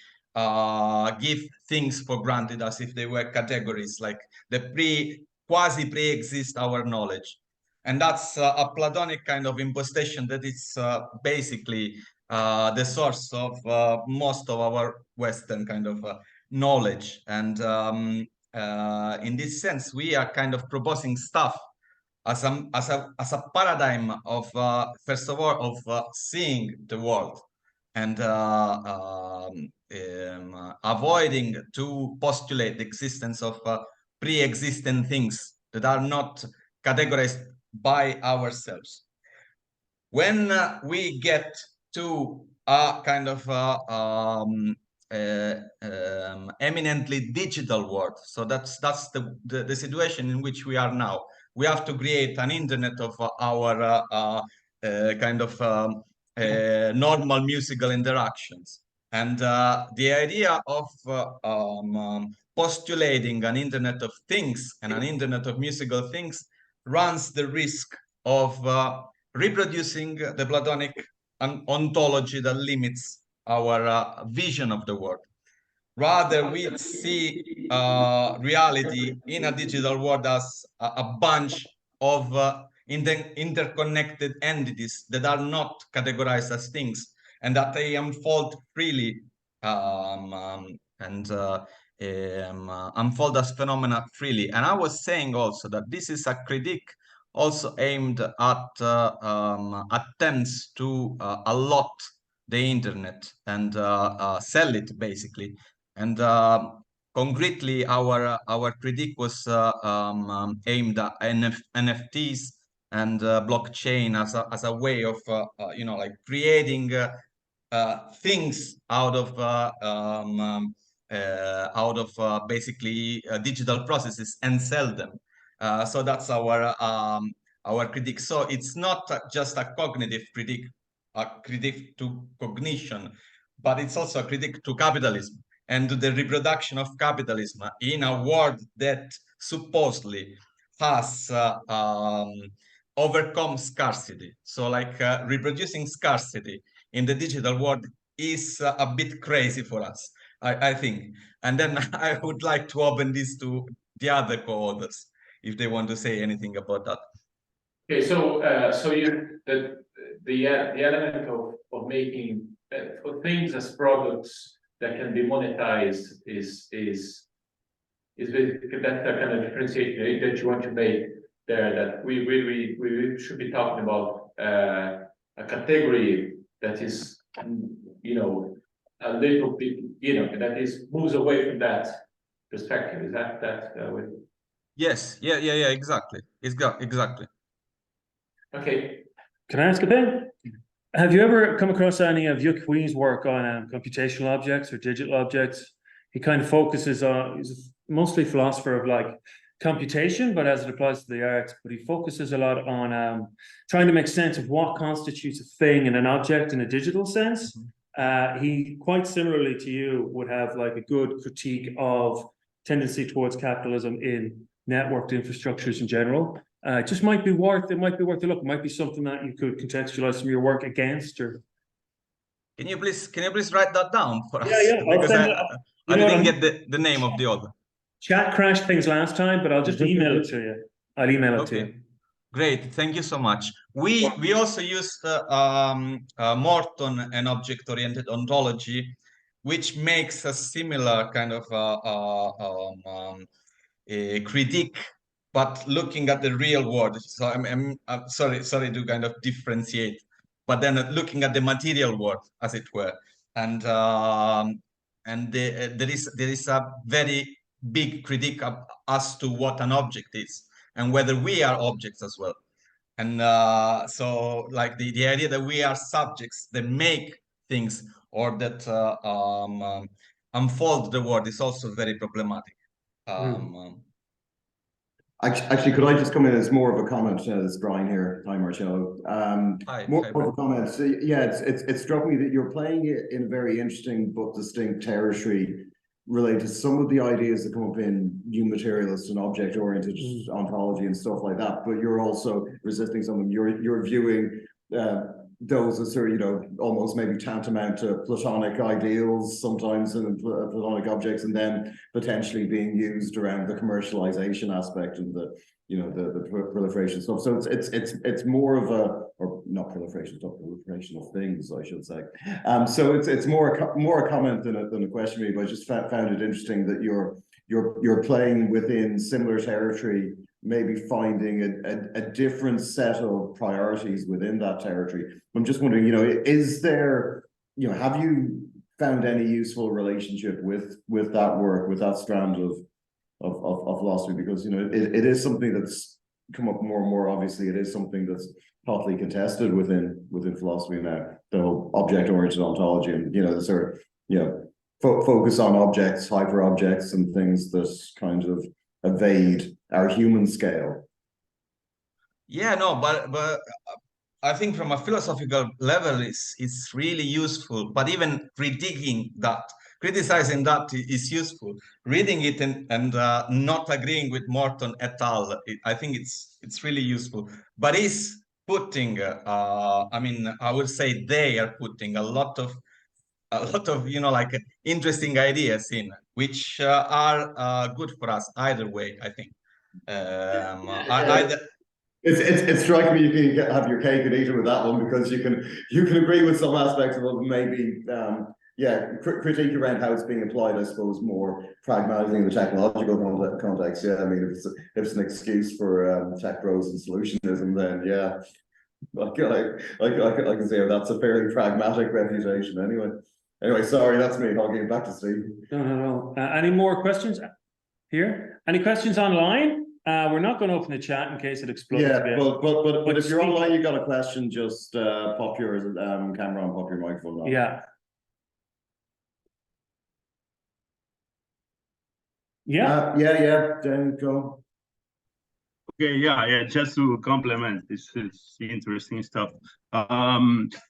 give things for granted as if they were categories, like the quasi pre-exist our knowledge, and that's a Platonic kind of imposition that is basically the source of most of our Western kind of knowledge. And in this sense, we are kind of proposing stuff as a paradigm of first of all of seeing the world, and avoiding to postulate the existence of pre-existent things that are not categorized by ourselves. When we get to a kind of eminently digital world, so that's the situation in which we are now. We have to create an internet of our kind of normal musical interactions. And the idea of postulating an internet of things and an internet of musical things runs the risk of reproducing the Platonic ontology that limits our vision of the world. Rather, we see reality in a digital world as a bunch of interconnected entities that are not categorized as things, and that they unfold freely unfold as phenomena freely. And I was saying also that this is a critique also aimed at attempts to allot the internet and sell it, basically. And concretely, our critique was aimed at NFTs and blockchain as a way of like creating things out of basically digital processes and sell them. So that's our critique. So it's not just a cognitive critique, a critique to cognition, but it's also a critique to capitalism and to the reproduction of capitalism in a world that supposedly has overcome scarcity. So like reproducing scarcity in the digital world is a bit crazy for us, I think. And then I would like to open this to the other co-authors if they want to say anything about that. Okay, so the element of making for things as products that can be monetized is basically that kind of differentiation that you want to make there, that we should be talking about a category that is a little bit that is moves away from that perspective. Is that way? Yes, yeah, exactly. Exactly. Okay. Can I ask a thing? Have you ever come across any of Yuk Hui's work on computational objects or digital objects? he kind of focuses on, he's mostly a philosopher of like computation, but as it applies to the arts, but he focuses a lot on trying to make sense of what constitutes a thing and an object in a digital sense. He, quite similarly to you, would have like a good critique of tendency towards capitalism in networked infrastructures in general. It just might be worth a look. It might be something that you could contextualize some of your work against, or Can you please write that down for us? Yeah. Because I didn't get the name of the author. Chat crashed things last time, but I'll just email it to you. I'll email it to you. Great, thank you so much. We also used Morton and object-oriented ontology, which makes a similar kind of a critique, but looking at the real world. So I'm sorry to kind of differentiate, but then looking at the material world, as it were, and there is a very big critique as to what an object is and whether we are objects as well. And so like the idea that we are subjects that make things or that unfold the world is also very problematic. Actually, could I just come in as more of a comment? It's Brian here. Hi, Marcello. More of a comment. So, yeah, it struck me that you're playing it in a very interesting but distinct territory related to some of the ideas that come up in new materialist and object-oriented ontology and stuff like that. But you're also resisting some of them. You're viewing those as sort of, almost maybe tantamount to Platonic ideals sometimes in Platonic objects, and then potentially being used around the commercialization aspect and the proliferation stuff. So it's more of a, or not proliferation stuff, proliferation of things, I should say. So it's more a comment than a question, maybe. But I just found it interesting that you're playing within similar territory, maybe finding a different set of priorities within that territory. I'm just wondering, is there, have you found any useful relationship with that work, with that strand of philosophy? Because it is something that's come up more and more. Obviously, it is something that's hotly contested within philosophy now. The whole object-oriented ontology, and the sort of focus on objects, hyper objects, and things that kind of evade our human scale. Yeah, no, but I think from a philosophical level, it's really useful. But even criticizing that is useful. Reading it and not agreeing with Morton et al. I think it's really useful. But it's putting, I would say they are putting a lot of like interesting ideas in, which are good for us either way, I think. It's striking me you can have your cake and eat it with that one, because you can agree with some aspects of it, maybe critique around how it's being applied, I suppose, more pragmatically in the technological context. Yeah, I mean, if it's an excuse for tech bros and solutionism, then yeah, I can say that's a fairly pragmatic reputation anyway. Anyway, sorry, that's me. I'll give it back to Steve. No. Any more questions here? Any questions online? We're not going to open the chat in case it explodes. Yeah, but if you're online, you got a question, just pop your camera on, pop your microphone on. Yeah. Then go. Okay, yeah, just to complement, this is interesting stuff.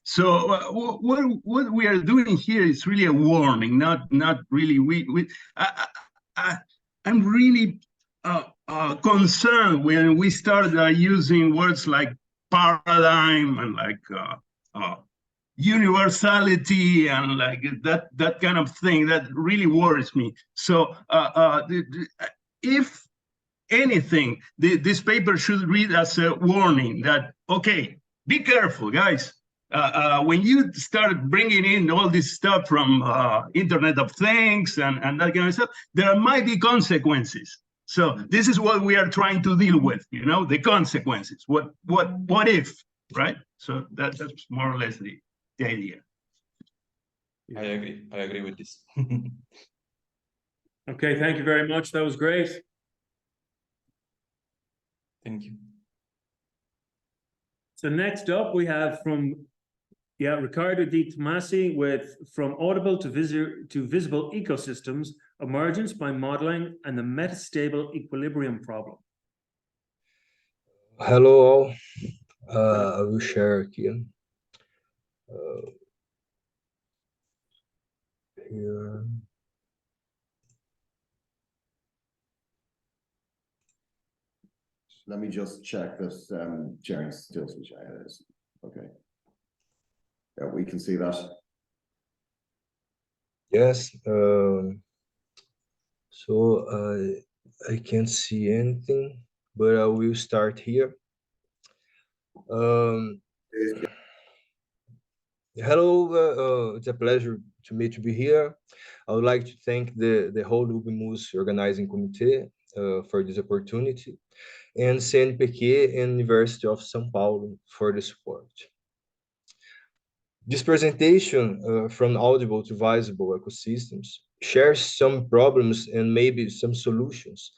So what we are doing here is really a warning, not really. I'm really concerned when we start using words like paradigm and like universality and like that kind of thing. That really worries me. So if anything, this paper should read as a warning that, okay, be careful, guys. When you start bringing in all this stuff from Internet of Things and that kind of stuff, there might be consequences. So this is what we are trying to deal with, the consequences. What if, right? So that's more or less the idea. I agree with this. Okay, thank you very much. That was great. Thank you. So next up we have from Riccardo Di Tomasi from Audible to Visible Ecosystems, emergence by modeling, and the metastable equilibrium problem. Hello all. I will share here. Here. Let me just check this. Sharing still switch. Okay. Yeah, we can see that. Yes. So I can't see anything, but I will start here. Hello, it's a pleasure to me to be here. I would like to thank the whole Ubimus organizing committee for this opportunity, and CNPq and University of São Paulo for the support. This presentation from audible to visible ecosystems shares some problems and maybe some solutions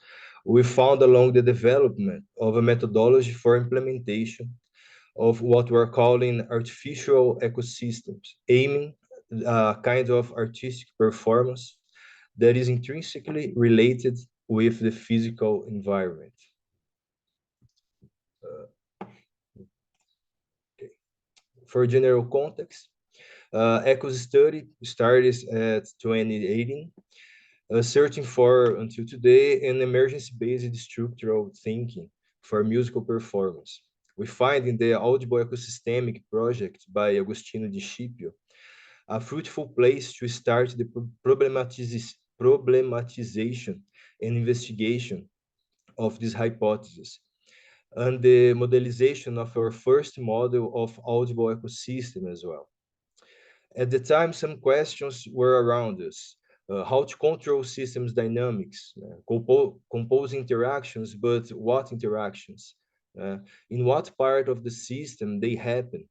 we found along the development of a methodology for implementation of what we're calling artificial ecosystems, aiming a kind of artistic performance that is intrinsically related with the physical environment. Okay. For general context, Eco's study started at 2018, searching for, until today, an emergence-based structural thinking for musical performance. We find in the Audible Ecosystemic project by Agostinho Di Scipio a fruitful place to start the problematization and investigation of this hypothesis, and the modelization of our first model of audible ecosystem as well. At the time, some questions were around us. How to control systems dynamics, compose interactions, but what interactions? In what part of the system they happen?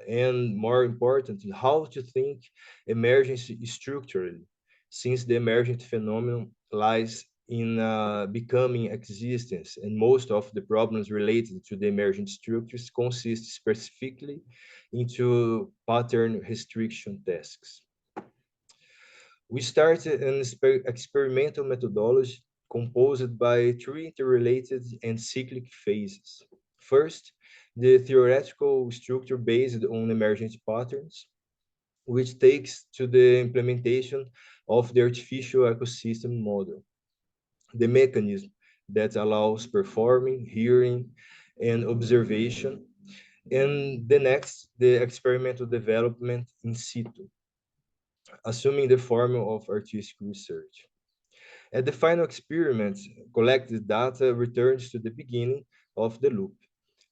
And more importantly, how to think emergence structurally, since the emergent phenomenon lies in becoming existence, and most of the problems related to the emergent structures consist specifically into pattern restriction tasks. We started an experimental methodology composed by three interrelated and cyclic phases. First, the theoretical structure based on emergent patterns, which takes to the implementation of the artificial ecosystem model, the mechanism that allows performing, hearing, and observation, and the next, the experimental development in situ, assuming the form of artistic research. At the final experiment, collected data returns to the beginning of the loop,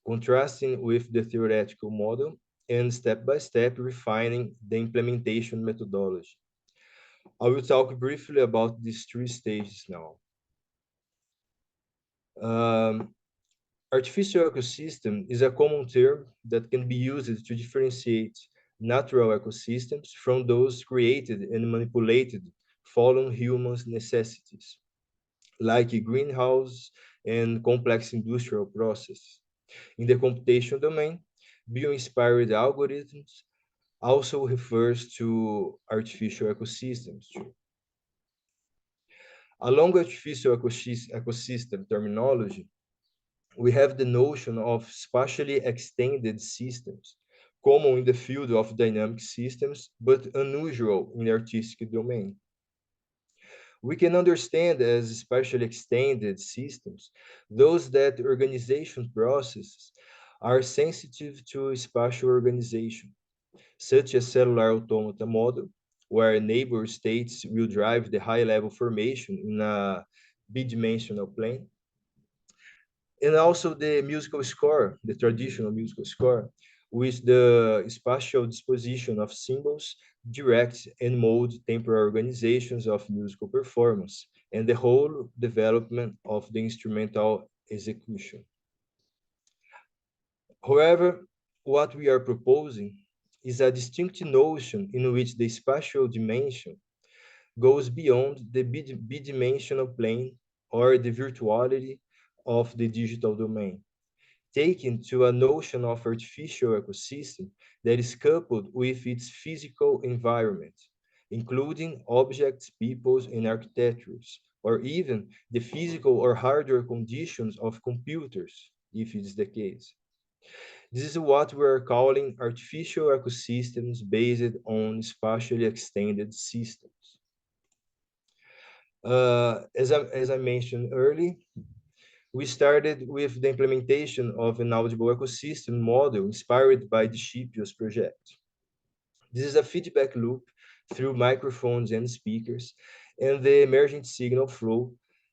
contrasting with the theoretical model and step-by-step refining the implementation methodology. I will talk briefly about these three stages now. Artificial ecosystem is a common term that can be used to differentiate natural ecosystems from those created and manipulated following humans' necessities, like greenhouse and complex industrial processes. In the computation domain, bio-inspired algorithms also refers to artificial ecosystems too. Along artificial ecosystem terminology, we have the notion of spatially extended systems, common in the field of dynamic systems, but unusual in the artistic domain. We can understand as spatially extended systems those that organization processes are sensitive to spatial organization, such as cellular automata model, where neighbor states will drive the high-level formation in a bidimensional plane. And also the musical score, the traditional musical score, with the spatial disposition of symbols, direct and mode temporal organizations of musical performance, and the whole development of the instrumental execution. However, what we are proposing is a distinct notion in which the spatial dimension goes beyond the bidimensional plane or the virtuality of the digital domain, taken to a notion of artificial ecosystem that is coupled with its physical environment, including objects, peoples, and architectures, or even the physical or hardware conditions of computers, if it is the case. This is what we are calling artificial ecosystems based on spatially extended systems. As I mentioned earlier, we started with the implementation of an audible ecosystem model inspired by the Shipios project. This is a feedback loop through microphones and speakers, and the emergent signal flow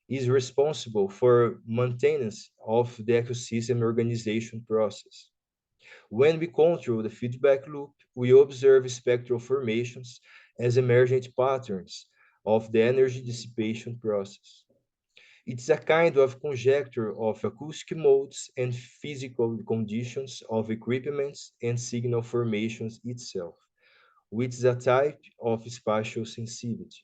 is responsible for maintenance of the ecosystem organization process. When we control the feedback loop, we observe spectral formations as emergent patterns of the energy dissipation process. It's a kind of conjecture of acoustic modes and physical conditions of equipments and signal formations itself, which is a type of spatial sensitivity.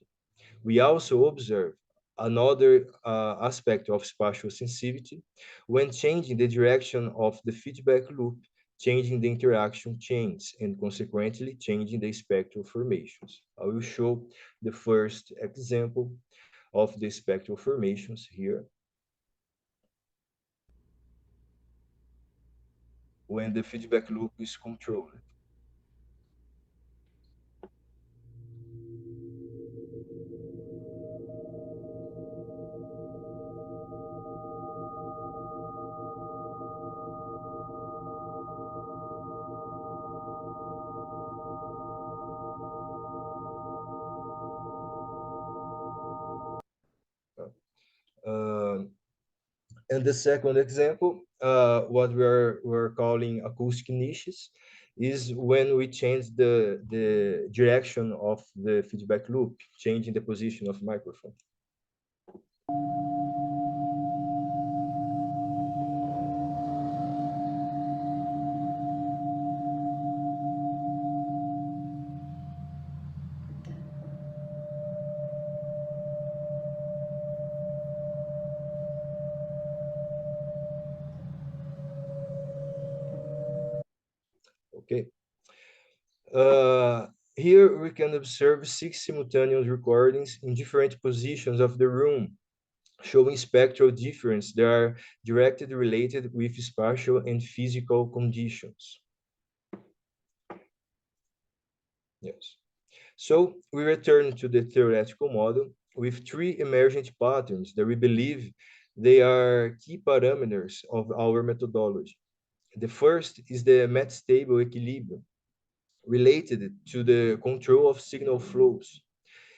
We also observe another aspect of spatial sensitivity when changing the direction of the feedback loop, changing the interaction chains, and consequently changing the spectral formations. I will show the first example of the spectral formations here. When the feedback loop is controlled. And the second example, what we're calling acoustic niches, is when we change the direction of the feedback loop, changing the position of microphone. Okay. Here we can observe 6 simultaneous recordings in different positions of the room, showing spectral difference that are directly related with spatial and physical conditions. Yes. So we return to the theoretical model with 3 emergent patterns that we believe they are key parameters of our methodology. The first is the metastable equilibrium, related to the control of signal flows.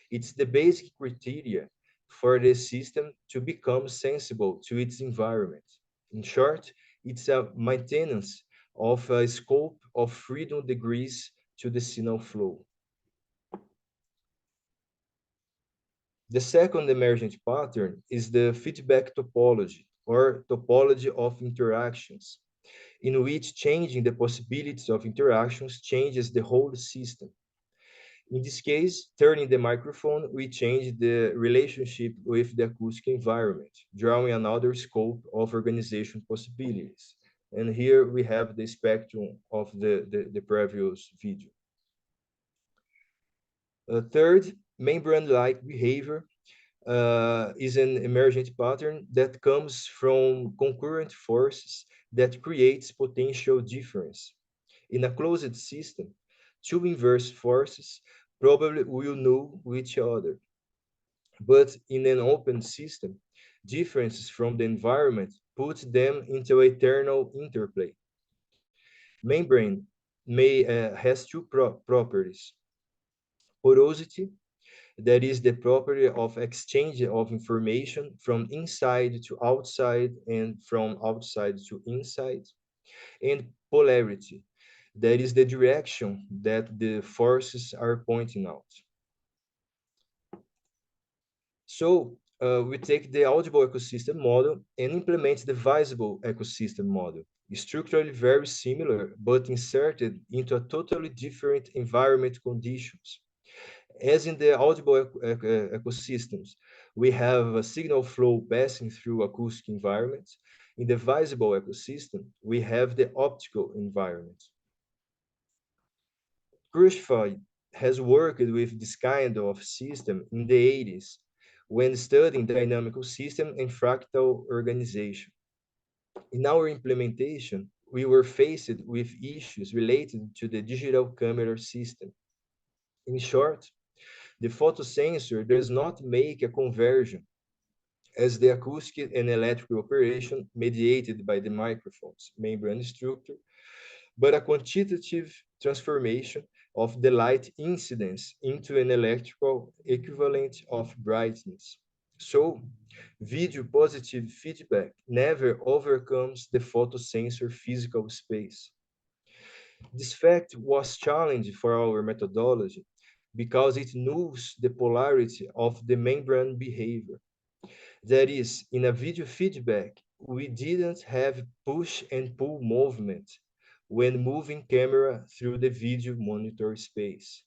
It's the basic criteria for the system to become sensible to its environment. In short, it's a maintenance of a scope of freedom degrees to the signal flow. The second emergent pattern is the feedback topology, or topology of interactions, in which changing the possibilities of interactions changes the whole system. In this case, turning the microphone, we change the relationship with the acoustic environment, drawing another scope of organization possibilities. And here we have the spectrum of the previous video. Third, membrane-like behavior is an emergent pattern that comes from concurrent forces that creates potential difference. In a closed system, 2 inverse forces probably will know each other. But in an open system, differences from the environment put them into eternal interplay. Membrane has 2 properties. Porosity, that is the property of exchange of information from inside to outside and from outside to inside, and polarity, that is the direction that the forces are pointing out. So we take the audible ecosystem model and implement the visible ecosystem model, structurally very similar, but inserted into a totally different environment conditions. As in the audible ecosystems, we have a signal flow passing through acoustic environments. In the visible ecosystem, we have the optical environment. Crucified has worked with this kind of system in the 80s when studying dynamical system and fractal organization. In our implementation, we were faced with issues related to the digital camera system. In short, the photosensor does not make a conversion as the acoustic and electrical operation mediated by the microphone's membrane structure, but a quantitative transformation of the light incidence into an electrical equivalent of brightness. So, video positive feedback never overcomes the photosensor physical space. This fact was challenging for our methodology because it nulls the polarity of the membrane behavior. That is, in a video feedback, we didn't have push and pull movement when moving camera through the video monitor space.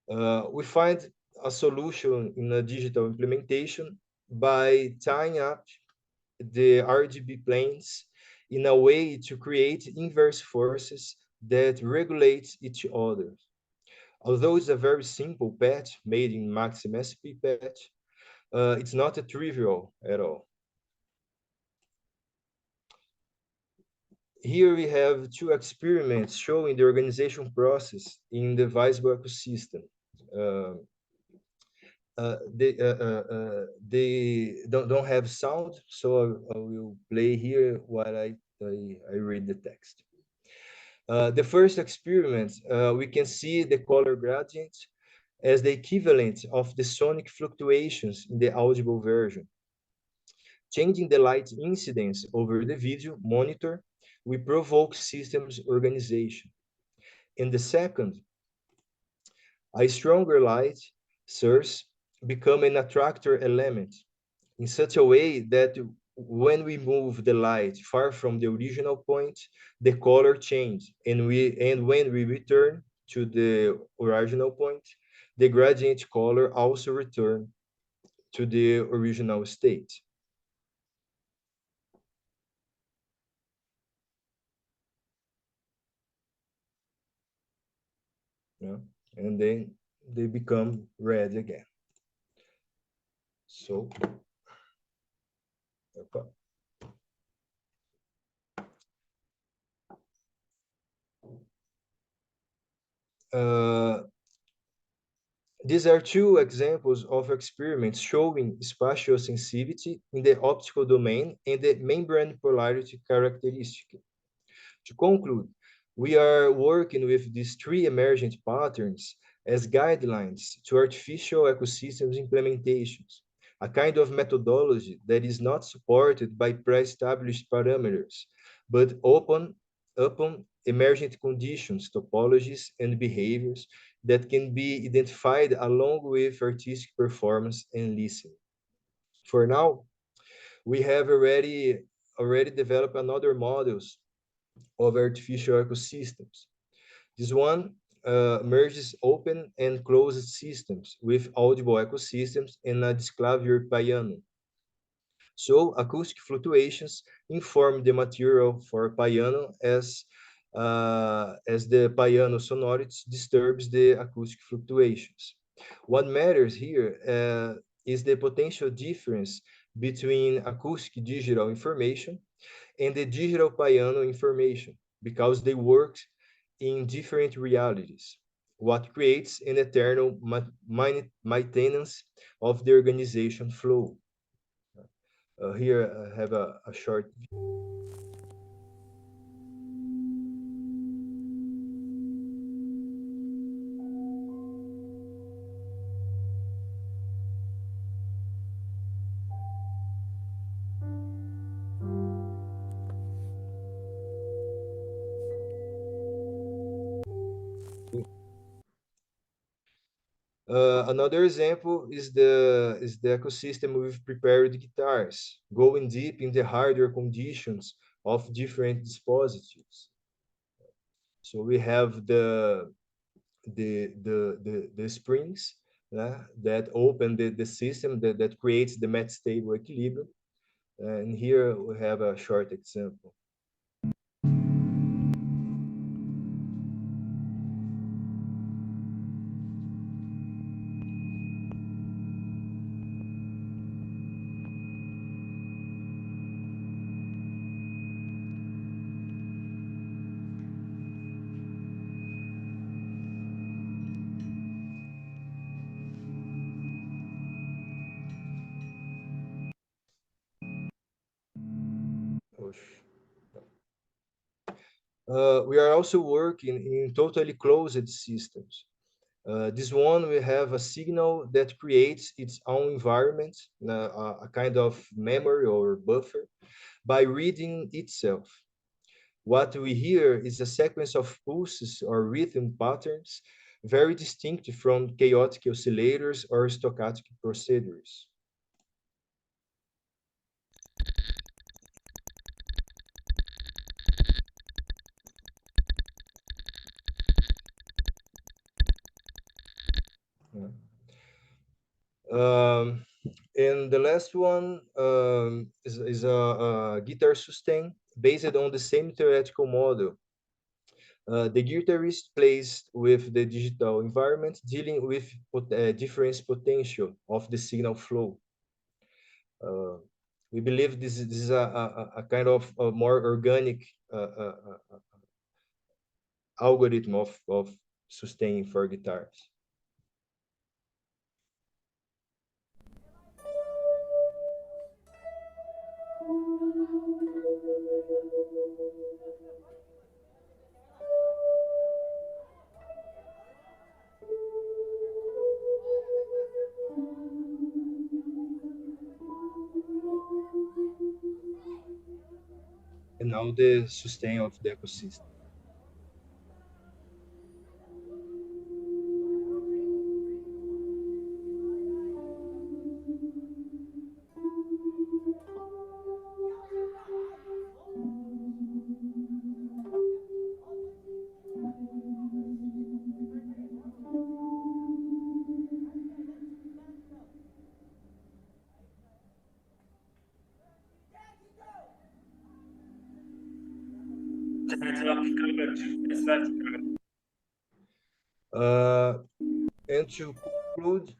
We find a solution in a digital implementation by tying up the RGB planes in a way to create inverse forces that regulate each other. Although it's a very simple patch made in MaximSP patch, it's not a trivial at all. Here we have two experiments showing the organization process in the visible ecosystem. They don't have sound, so I will play here while I read the text. The first experiment, we can see the color gradient as the equivalent of the sonic fluctuations in the audible version. Changing the light incidence over the video monitor, we provoke systems organization. In the second, a stronger light source become an attractor element in such a way that when we move the light far from the original point, the color changes, and when we return to the original point, the gradient color also return to the original state. Yeah. And then they become red again. So, okay. These are two examples of experiments showing spatial sensitivity in the optical domain and the membrane polarity characteristic. To conclude, we are working with these three emergent patterns as guidelines to artificial ecosystems implementations, a kind of methodology that is not supported by pre-established parameters, but upon emergent conditions, topologies, and behaviors that can be identified along with artistic performance and listening. For now, we have already developed another models of artificial ecosystems. This one merges open and closed systems with audible ecosystems and a disclavier piano. So acoustic fluctuations inform the material for piano as the piano sonority disturbs the acoustic fluctuations. What matters here is the potential difference between acoustic digital information and the digital piano information, because they work in different realities, what creates an eternal maintenance of the organization flow. Here I have a short another example is the ecosystem with prepared guitars, going deep in the hardware conditions of different dispositives. So we have the springs that open the system that creates the metastable equilibrium. And here we have a short example. We are also working in totally closed systems. This one will have a signal that creates its own environment, a kind of memory or buffer, by reading itself. What we hear is a sequence of pulses or rhythm patterns, very distinct from chaotic oscillators or stochastic procedures. And the last one is a guitar sustain based on the same theoretical model. The guitarist plays with the digital environment, dealing with difference potential of the signal flow. We believe this is a kind of a more organic algorithm of sustaining for guitars. And now the sustain of the ecosystem. And to conclude,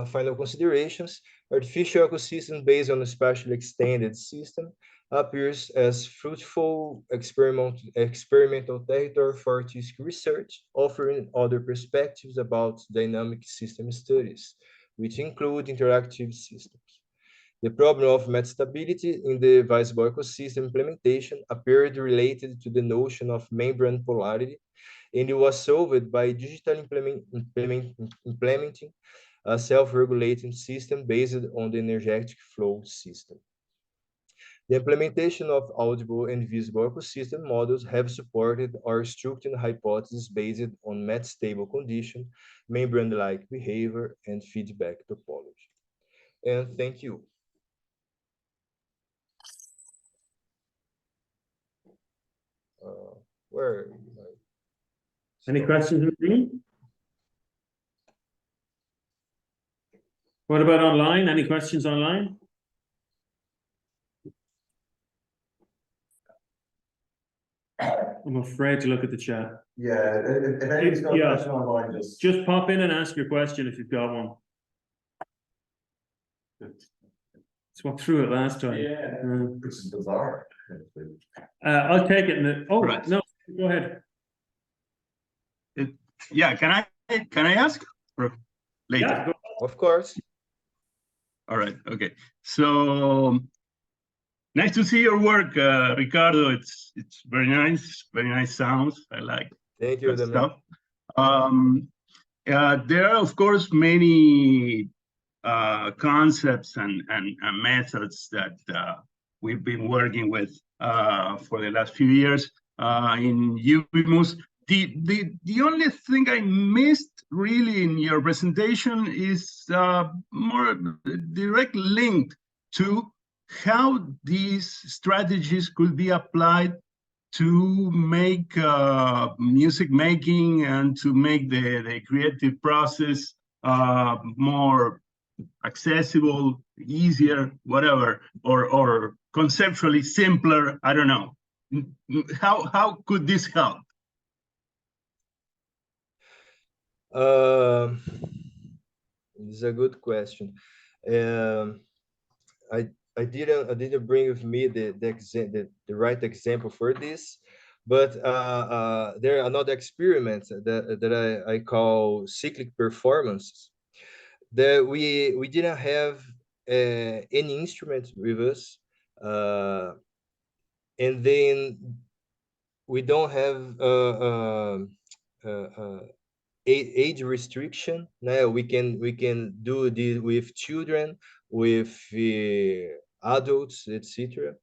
final considerations, artificial ecosystem based on a spatially extended system appears as fruitful experimental territory for artistic research, offering other perspectives about dynamic system studies, which include interactive systems. The problem of metastability in the visible ecosystem implementation appeared related to the notion of membrane polarity, and it was solved by digitally implementing a self-regulating system based on the energetic flow system. The implementation of audible and visible ecosystem models have supported our structural hypothesis based on metastable condition, membrane-like behavior, and feedback topology. And thank you. Where? Any questions in the room? What about online? Any questions online? I'm afraid to look at the chat. Yeah, if anybody's got a question online, just pop in and ask your question if you've got one. Let's walk through it last time. Yeah, which is bizarre. I'll take it. Right. No, go ahead. Yeah, can I ask or later? Yeah, of course. All right. Okay. So nice to see your work, Ricardo. It's very nice sounds. I like. Thank you, that stuff. There are of course many concepts and methods that we've been working with for the last few years in Ubimus. The only thing I missed really in your presentation is more direct link to how these strategies could be applied to make music making and to make the creative process more accessible, easier, whatever, or conceptually simpler. I don't know. How could this help? This is a good question. I didn't bring with me the right example for this, but there are another experiments that I call cyclic performances. That we didn't have any instrument with us, and then we don't have age restriction. Now we can do this with children, with adults, etc.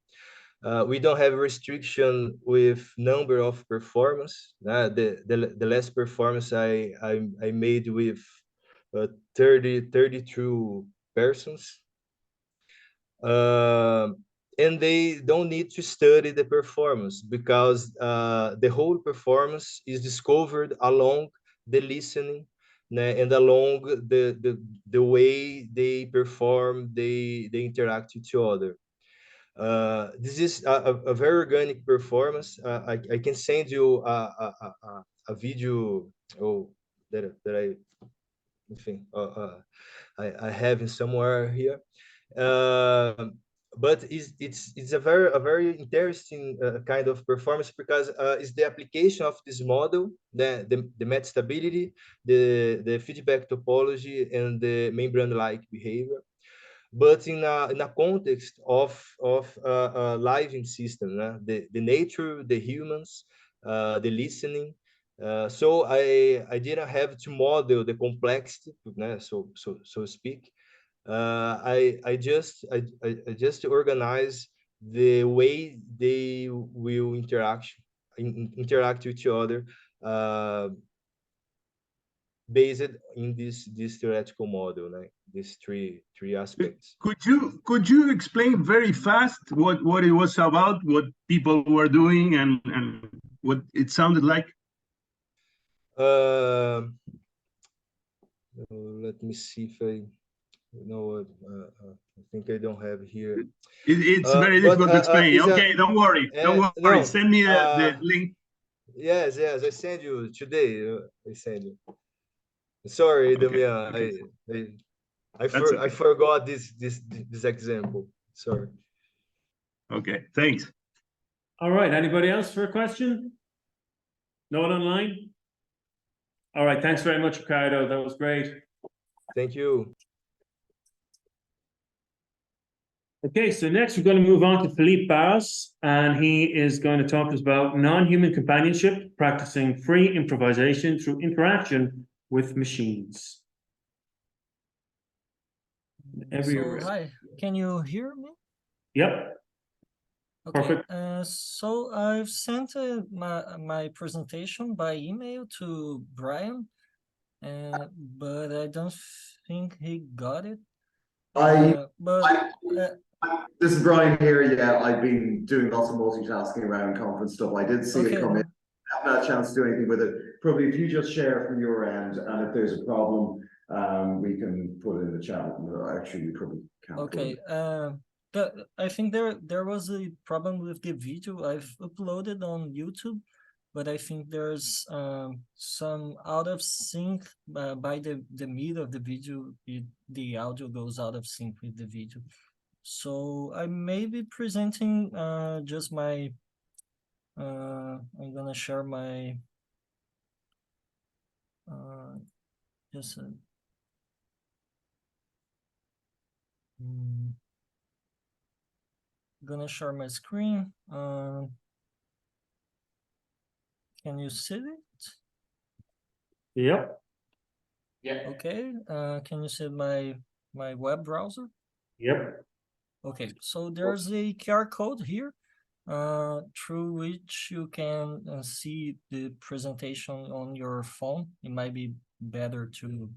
We don't have restriction with number of performance. The last performance I made with 32 persons. And they don't need to study the performance because the whole performance is discovered along the listening, and along the way they perform, they interact with each other. This is a very organic performance. I can send you a video that I think I have in somewhere here. But it's a very interesting kind of performance because it's the application of this model, the met stability, the feedback topology, and the membrane-like behavior, but in a context of a living system, the nature, the humans, the listening. So I didn't have to model the complexity, so speak. I just organize the way they will interact with each other, based in this theoretical model, like these three aspects. Could you explain very fast what it was about, what people were doing, and what it sounded like? Let me see if I know. I think I don't have here. It's very difficult to explain. Okay, don't worry. No, Send me the link. Yes, I send you today. I send you. Sorry, Damian. Okay. I forgot this example. Sorry. Okay, thanks. All right, anybody else for a question? No one online? All right, thanks very much, Ricardo. That was great. Thank you. Okay, so next we're going to move on to Philippe Barros, and he is going to talk to us about non-human companionship, practicing free improvisation through interaction with machines. Hi, can you hear me? Yep. Okay. Perfect. So I've sent my presentation by email to Brian, but I don't think he got it. This is Brian here. Yeah, I've been doing lots of multitasking around conference stuff. I did see it come in. I haven't had a chance to do anything with it. Probably if you just share from your end, and if there's a problem, we can put it in the chat. Actually, we probably can't. Okay. I think there was a problem with the video I've uploaded on YouTube, but I think there's some out of sync by the middle of the video. The audio goes out of sync with the video. So I may be presenting just my, I'm gonna share my, just a, gonna share my screen. Can you see it? Yep. Yeah. Okay. Can you see my web browser? Yep. Okay, so there's a QR code here through which you can see the presentation on your phone. It might be better to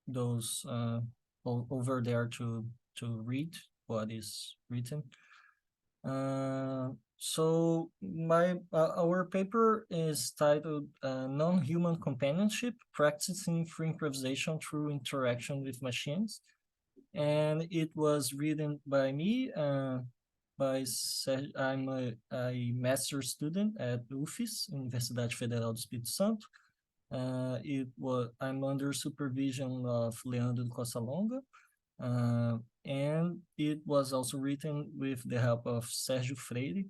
those over there to read what is written. So our paper is titled Non-Human Companionship, Practicing Free Improvisation Through Interaction with Machines. And it was written by me, I'm a master's student at UFIS, Universidade Federal do Espírito Santo. I'm under supervision of Leandro Costa Longa, and it was also written with the help of Sérgio Freire,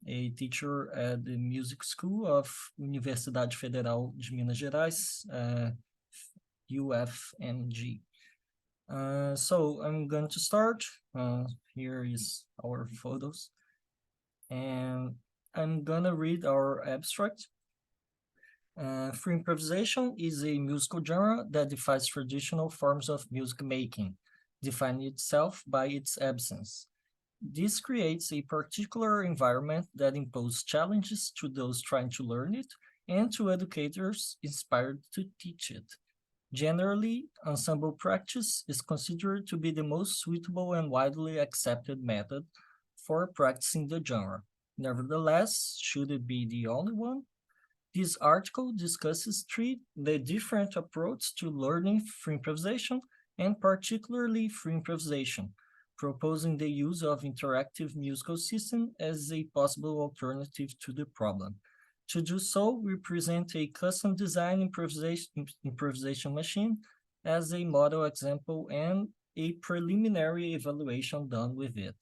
a teacher at the music school of Universidade Federal de Minas Gerais, UFMG. So I'm going to start. Here is our photos. and I'm gonna read our abstract. Free improvisation is a musical genre that defies traditional forms of music making, defining itself by its absence. This creates a particular environment that imposes challenges to those trying to learn it and to educators inspired to teach it. Generally, ensemble practice is considered to be the most suitable and widely accepted method for practicing the genre. Nevertheless, should it be the only one? This article discusses the different approaches to learning free improvisation and particularly free improvisation, proposing the use of interactive musical system as a possible alternative to the problem. To do so, we present a custom design improvisation machine as a model example and a preliminary evaluation done with it.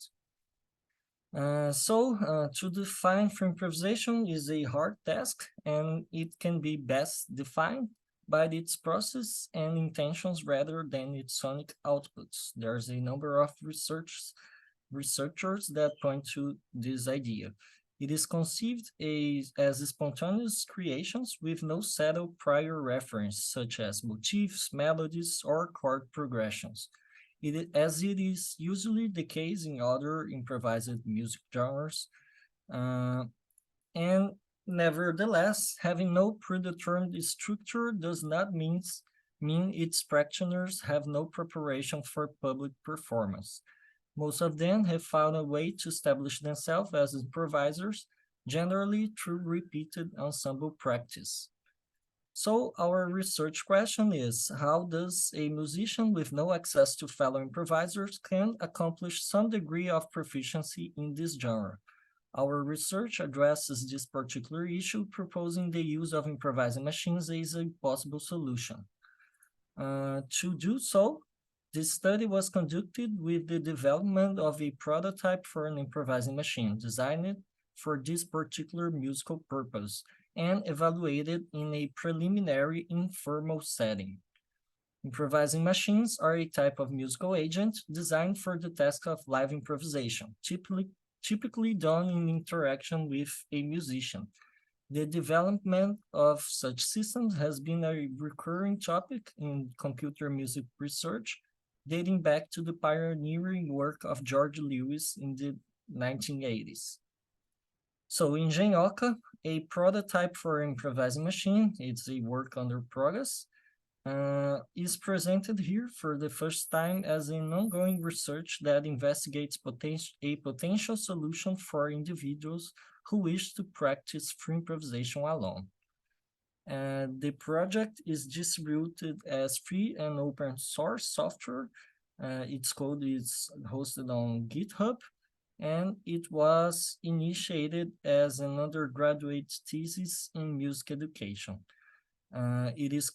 To define free improvisation is a hard task, and it can be best defined by its process and intentions rather than its sonic outputs. There's a number of researchers that point to this idea. It is conceived as spontaneous creations with no settled prior reference, such as motifs, melodies, or chord progressions. As it is usually the case in other improvised music genres. And nevertheless, having no predetermined structure does not mean its practitioners have no preparation for public performance. Most of them have found a way to establish themselves as improvisers, generally through repeated ensemble practice. So our research question is, how does a musician with no access to fellow improvisers can accomplish some degree of proficiency in this genre? Our research addresses this particular issue, proposing the use of improvising machines as a possible solution. To do so, this study was conducted with the development of a prototype for an improvising machine designed for this particular musical purpose and evaluated in a preliminary informal setting. Improvising machines are a type of musical agent designed for the task of live improvisation, typically done in interaction with a musician. The development of such systems has been a recurring topic in computer music research, dating back to the pioneering work of George Lewis in the 1980s. So in Genhoca, a prototype for an improvising machine, it's a work under progress, is presented here for the first time as an ongoing research that investigates a potential solution for individuals who wish to practice free improvisation alone. The project is distributed as free and open source software. Its code is hosted on GitHub, and it was initiated as an undergraduate thesis in music education. It is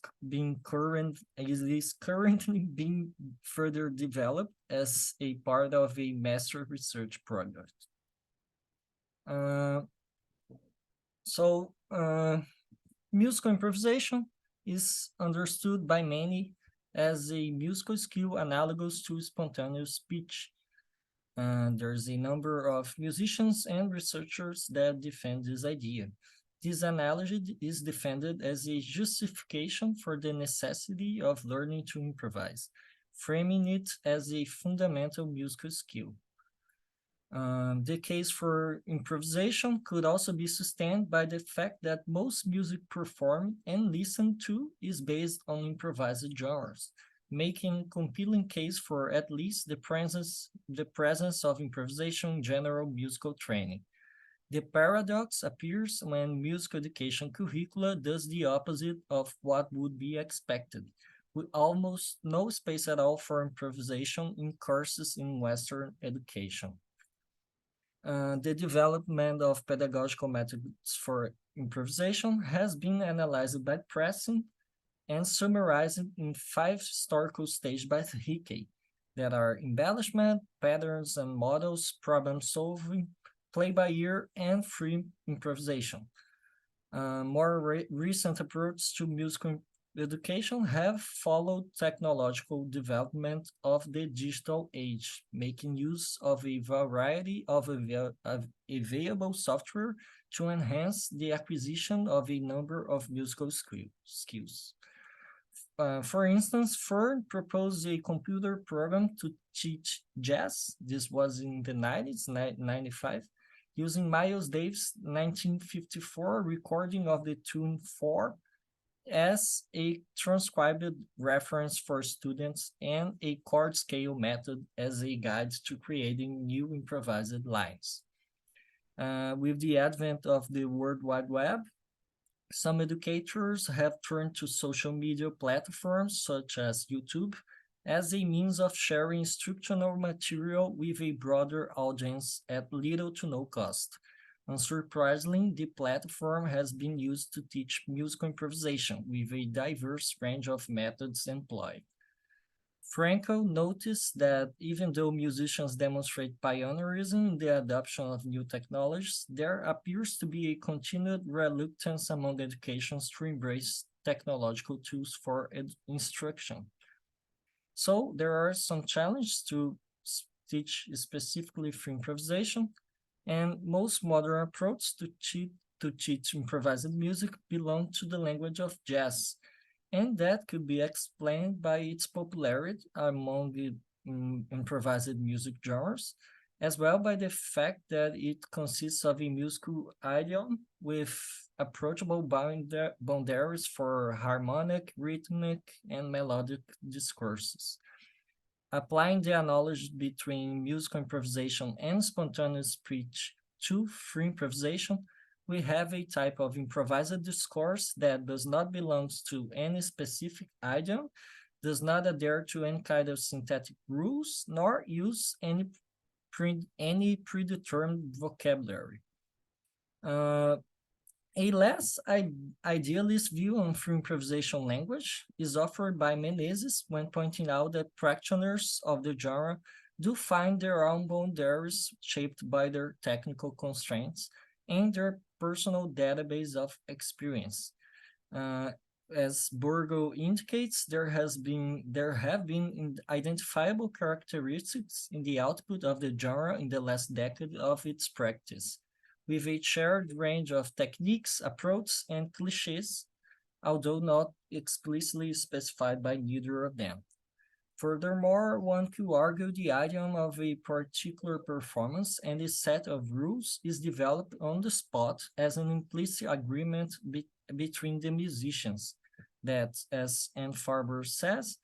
currently being further developed as a part of a master research project. Musical improvisation is understood by many as a musical skill analogous to spontaneous speech. There's a number of musicians and researchers that defend this idea. This analogy is defended as a justification for the necessity of learning to improvise, framing it as a fundamental musical skill. The case for improvisation could also be sustained by the fact that most music performed and listened to is based on improvised genres, making a compelling case for at least the presence of improvisation in general musical training. The paradox appears when music education curricula does the opposite of what would be expected, with almost no space at all for improvisation in courses in Western education. The development of pedagogical methods for improvisation has been analyzed by Preston and summarized in 5 historical stages by Hickey, that are embellishment, patterns and models, problem solving, play by ear, and free improvisation. More recent approaches to musical education have followed technological development of the digital age, making use of a variety of available software to enhance the acquisition of a number of musical skills. For instance, Fern proposed a computer program to teach jazz. This was in the 90s, 95, using Miles Davis' 1954 recording of the tune 4 as a transcribed reference for students and a chord scale method as a guide to creating new improvised lines. With the advent of the World Wide Web, some educators have turned to social media platforms such as YouTube as a means of sharing instructional material with a broader audience at little to no cost. Unsurprisingly, the platform has been used to teach musical improvisation with a diverse range of methods employed. Franco noticed that even though musicians demonstrate pioneerism in the adoption of new technologies, there appears to be a continued reluctance among educations to embrace technological tools for instruction. So there are some challenges to teach specifically for improvisation, and most modern approaches to teach improvised music belong to the language of jazz, and that could be explained by its popularity among the improvised music genres, as well by the fact that it consists of a musical idiom with approachable boundaries for harmonic, rhythmic, and melodic discourses. Applying the analogy between musical improvisation and spontaneous speech to free improvisation, we have a type of improvised discourse that does not belong to any specific idiom, does not adhere to any kind of synthetic rules, nor use any predetermined vocabulary. A less idealist view on free improvisation language is offered by Menezes when pointing out that practitioners of the genre do find their own boundaries shaped by their technical constraints and their personal database of experience. As Burgo indicates, there have been identifiable characteristics in the output of the genre in the last decade of its practice, with a shared range of techniques, approaches, and cliches, although not explicitly specified by neither of them. Furthermore, one could argue the idiom of a particular performance and a set of rules is developed on the spot as an implicit agreement between the musicians that, as Anne Farber says,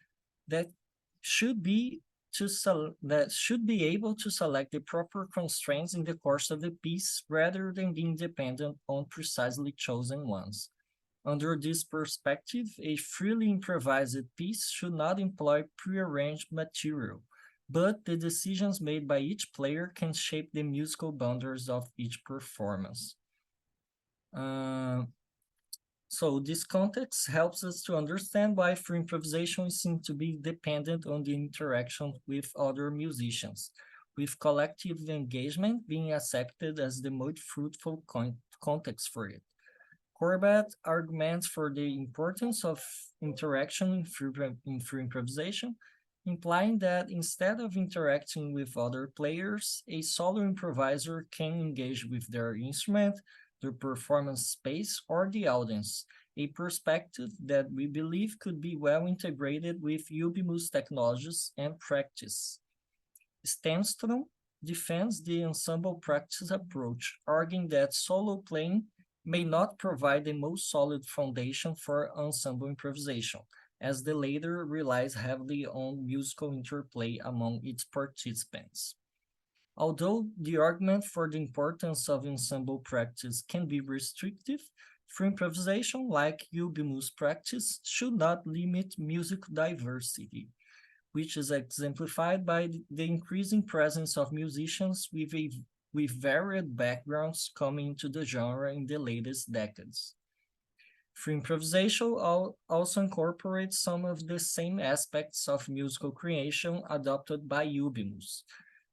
that should be able to select the proper constraints in the course of the piece rather than being dependent on precisely chosen ones. Under this perspective, a freely improvised piece should not employ prearranged material, but the decisions made by each player can shape the musical boundaries of each performance. So this context helps us to understand why free improvisation seems to be dependent on the interaction with other musicians, with collective engagement being accepted as the most fruitful context for it. Corbett arguments for the importance of interaction in free improvisation, implying that instead of interacting with other players, a solo improviser can engage with their instrument, the performance space, or the audience, a perspective that we believe could be well integrated with Ubimus technologies and practice. Stenstrom defends the ensemble practice approach, arguing that solo playing may not provide the most solid foundation for ensemble improvisation, as the latter relies heavily on musical interplay among its participants. Although the argument for the importance of ensemble practice can be restrictive, free improvisation, like Ubimus practice, should not limit musical diversity, which is exemplified by the increasing presence of musicians with varied backgrounds coming into the genre in the latest decades. Free improvisation also incorporates some of the same aspects of musical creation adopted by Ubimus,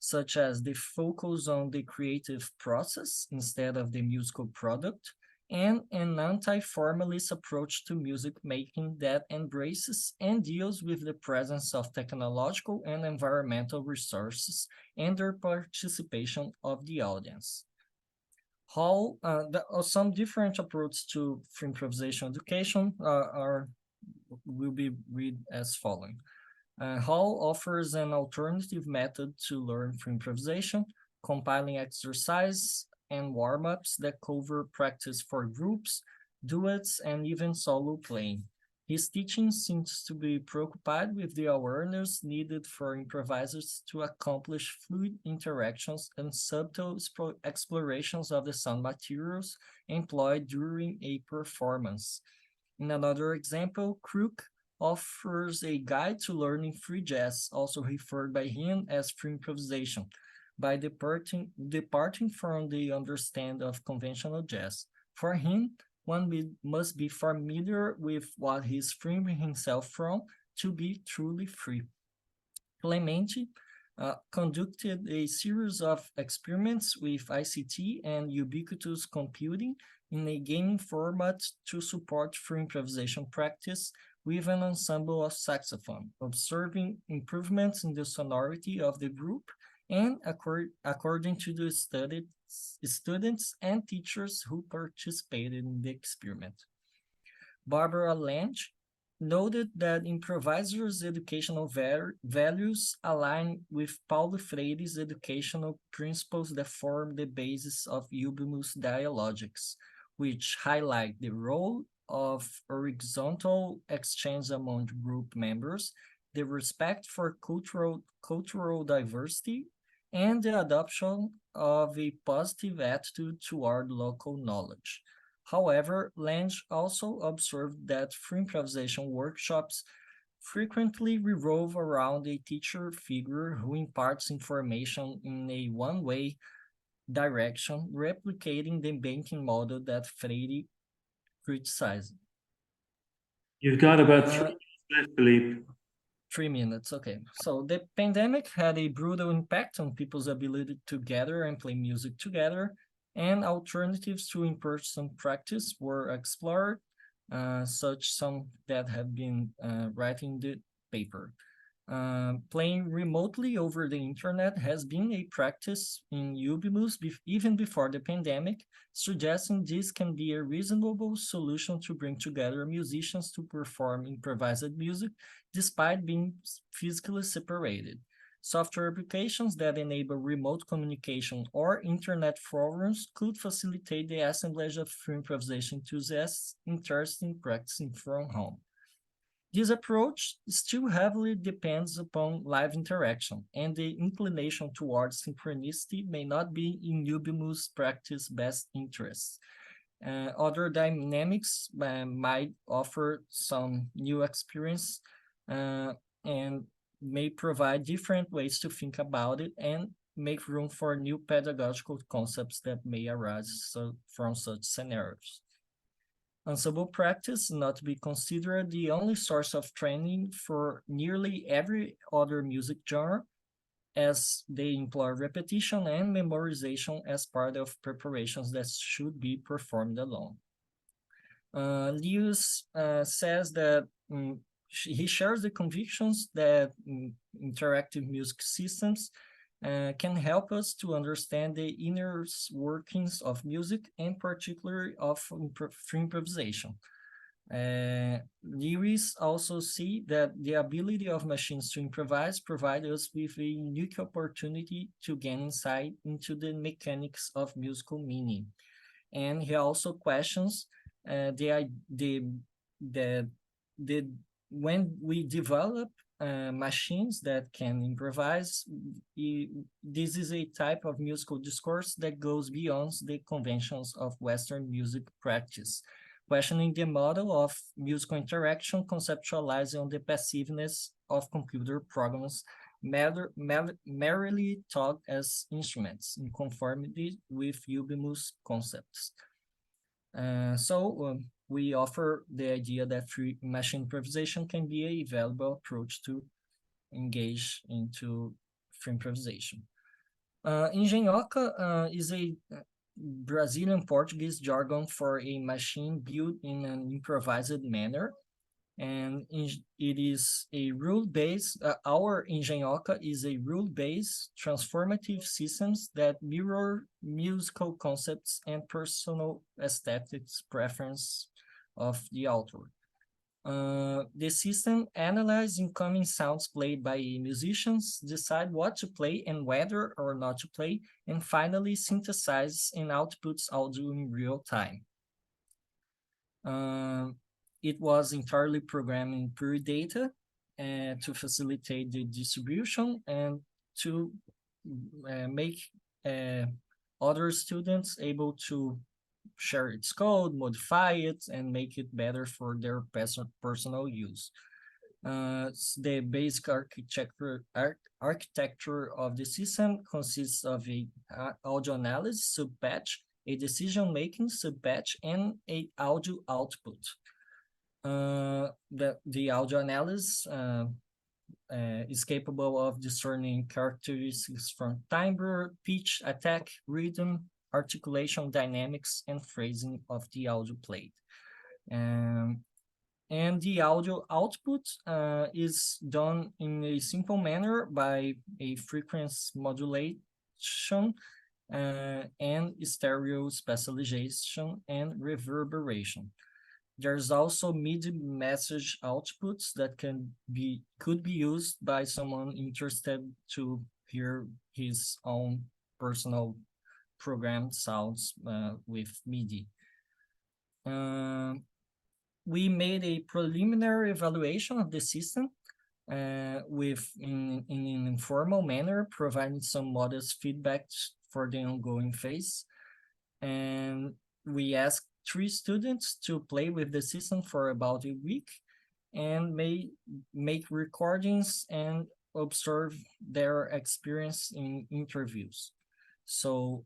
such as the focus on the creative process instead of the musical product, and an anti-formalist approach to music making that embraces and deals with the presence of technological and environmental resources and their participation of the audience. How some different approaches to free improvisation education will be read as following. Hall offers an alternative method to learn free improvisation, compiling exercise and warm-ups that cover practice for groups, duets, and even solo playing. His teaching seems to be preoccupied with the awareness needed for improvisers to accomplish fluid interactions and subtle explorations of the sound materials employed during a performance. In another example, Crook offers a guide to learning free jazz, also referred by him as free improvisation, by departing from the understanding of conventional jazz. For him, one must be familiar with what he's freeing himself from to be truly free. Clemente conducted a series of experiments with ICT and ubiquitous computing in a gaming format to support free improvisation practice with an ensemble of saxophone, observing improvements in the sonority of the group and according to the students and teachers who participated in the experiment. Barbara Lange noted that improvisers' educational values align with Paulo Freire's educational principles that form the basis of Ubimus dialogics, which highlight the role of horizontal exchange among group members, the respect for cultural diversity, and the adoption of a positive attitude toward local knowledge. However, Lange also observed that free improvisation workshops frequently revolve around a teacher figure who imparts information in a one-way direction, replicating the banking model that Freire criticized. You've got about 3 minutes left, Philippe. 3 minutes, okay. So the pandemic had a brutal impact on people's ability to gather and play music together, and alternatives to in-person practice were explored, such some that have been writing the paper. Playing remotely over the internet has been a practice in Ubimus even before the pandemic, suggesting this can be a reasonable solution to bring together musicians to perform improvised music despite being physically separated. Software applications that enable remote communication or internet forums could facilitate the assemblage of free improvisation enthusiasts interested in practicing from home. This approach still heavily depends upon live interaction, and the inclination towards synchronicity may not be in Ubimus' practice best interests. Other dynamics might offer some new experience and may provide different ways to think about it and make room for new pedagogical concepts that may arise from such scenarios. Ensemble practice not to be considered the only source of training for nearly every other music genre, as they employ repetition and memorization as part of preparations that should be performed alone. Lewis says that he shares the convictions that interactive music systems can help us to understand the inner workings of music and particularly of free improvisation. Lewis also see that the ability of machines to improvise provide us with a unique opportunity to gain insight into the mechanics of musical meaning. And he also questions when we develop machines that can improvise, this is a type of musical discourse that goes beyond the conventions of Western music practice, questioning the model of musical interaction conceptualized on the passiveness of computer programs merely taught as instruments in conformity with Ubimus concepts. We offer the idea that free machine improvisation can be a valuable approach to engage into free improvisation. Engenhoca Brazilian Portuguese jargon for a machine built in an improvised manner. And it is a rule-based, our Engenhoca is a rule-based transformative systems that mirror musical concepts and personal aesthetics preference of the author. The system analyzes incoming sounds played by musicians, decide what to play and whether or not to play, and finally synthesizes and outputs audio in real time. It was entirely programmed in pure data to facilitate the distribution and to make other students able to share its code, modify it, and make it better for their personal use. The basic architecture of the system consists of a audio analysis subpatch, a decision-making subpatch, and a audio output. The audio analysis is capable of discerning characteristics from timbre, pitch, attack, rhythm, articulation, dynamics, and phrasing of the audio played. And the audio output is done in a simple manner by a frequency modulation and stereo specialization and reverberation. There's also MIDI message outputs that could be used by someone interested to hear his own personal programmed sounds with MIDI. We made a preliminary evaluation of the system in an informal manner, providing some modest feedback for the ongoing phase. And we asked 3 students to play with the system for about a week and make recordings and observe their experience in interviews. So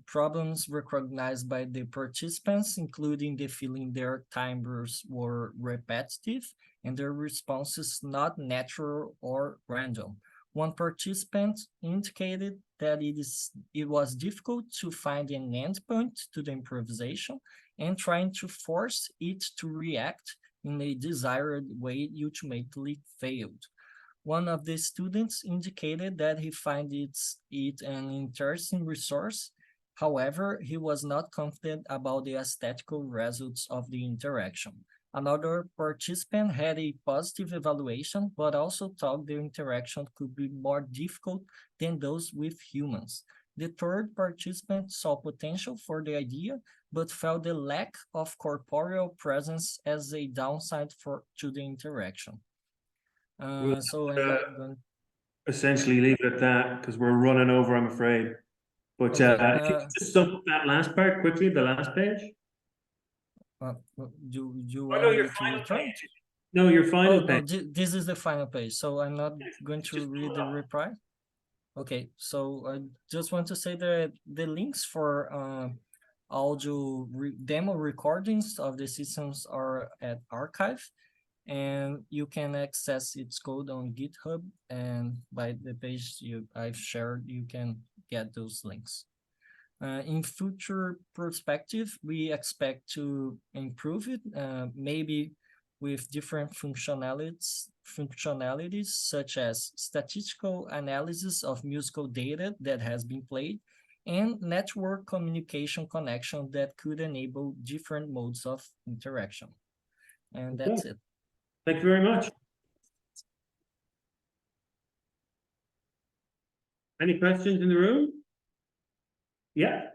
problems recognized by the participants, including the feeling their timbres were repetitive and their responses not natural or random. One participant indicated that it was difficult to find an endpoint to the improvisation, and trying to force it to react in a desired way ultimately failed. One of the students indicated that he found it an interesting resource. However, he was not confident about the aesthetical results of the interaction. Another participant had a positive evaluation, but also thought the interaction could be more difficult than those with humans. The third participant saw potential for the idea, but felt the lack of corporeal presence as a downside to the interaction. So I'm not going essentially leave it at that because we're running over, I'm afraid. But okay, if you could just sum up that last part quickly, the last page. Do you Oh, want no, your me to final return? page. No, your final Oh, no, page. this is the final page, so I'm not going to read the reply. Okay, so I just want to say that the links for audio demo recordings of the systems are at archive, and you can access its code on GitHub, and by the page I've shared, you can get those links. In future perspective, we expect to improve it, maybe with different functionalities such as statistical analysis of musical data that has been played, and network communication connection that could enable different modes of interaction. And that's it. Thank you very much. Any questions in the room? Yeah.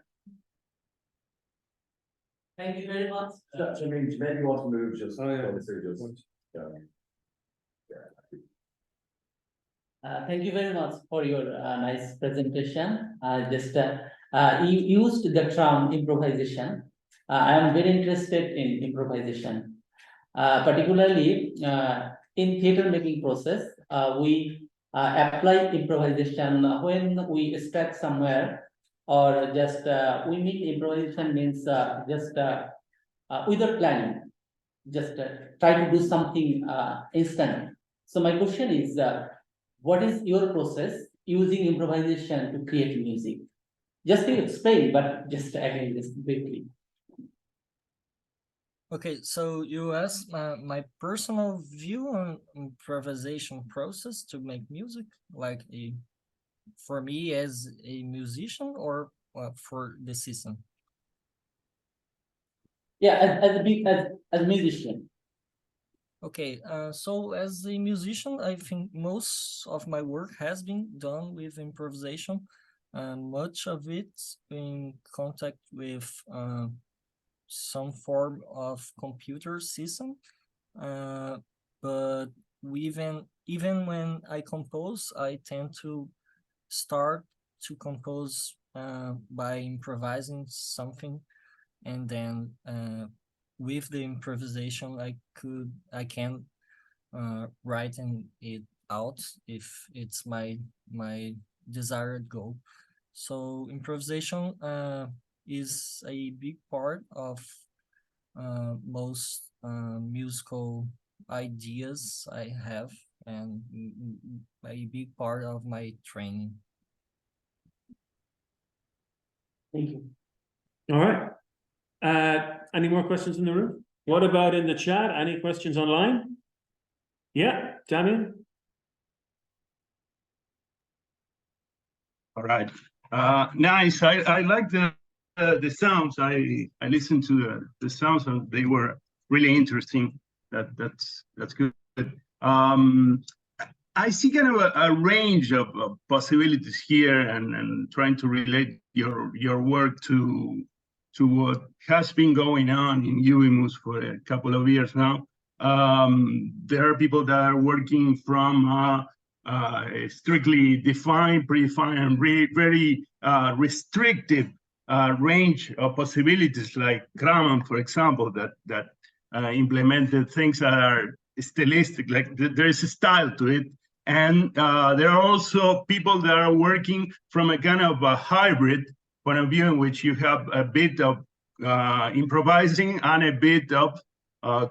Thank you very much. That means maybe you want to move just. Oh, yeah. Thank you very much for your nice presentation. You used the term improvisation. I am very interested in improvisation, particularly in theater making process. We apply improvisation when we start somewhere, or just we mean improvisation means without planning, just try to do something instant. So my question is, what is your process using improvisation to create music? Just to explain, but just again, just briefly. Okay, so you asked my personal view on improvisation process to make music, like for me as a musician, or for the system? Yeah, as a musician. Okay, so as a musician, I think most of my work has been done with improvisation. Much of it in contact with some form of computer system. But even when I compose, I tend to start to compose by improvising something, and then with the improvisation I can writing it out if it's my desired goal. So improvisation is a big part of most musical ideas I have, and a big part of my training. Thank you. All right. Any more questions in the room? What about in the chat? Any questions online? Yeah, Damien? All right. Nice. I like the sounds. I listened to the sounds, and they were really interesting. That's good. I see kind of a range of possibilities here, and trying to relate your work to what has been going on in Ubimus for a couple of years now. There are people that are working from strictly defined, predefined, and very restrictive range of possibilities, like Kraman, for example, that implemented things that are stylistic, like there is a style to it. And there are also people that are working from a kind of a hybrid point of view, in which you have a bit of improvising and a bit of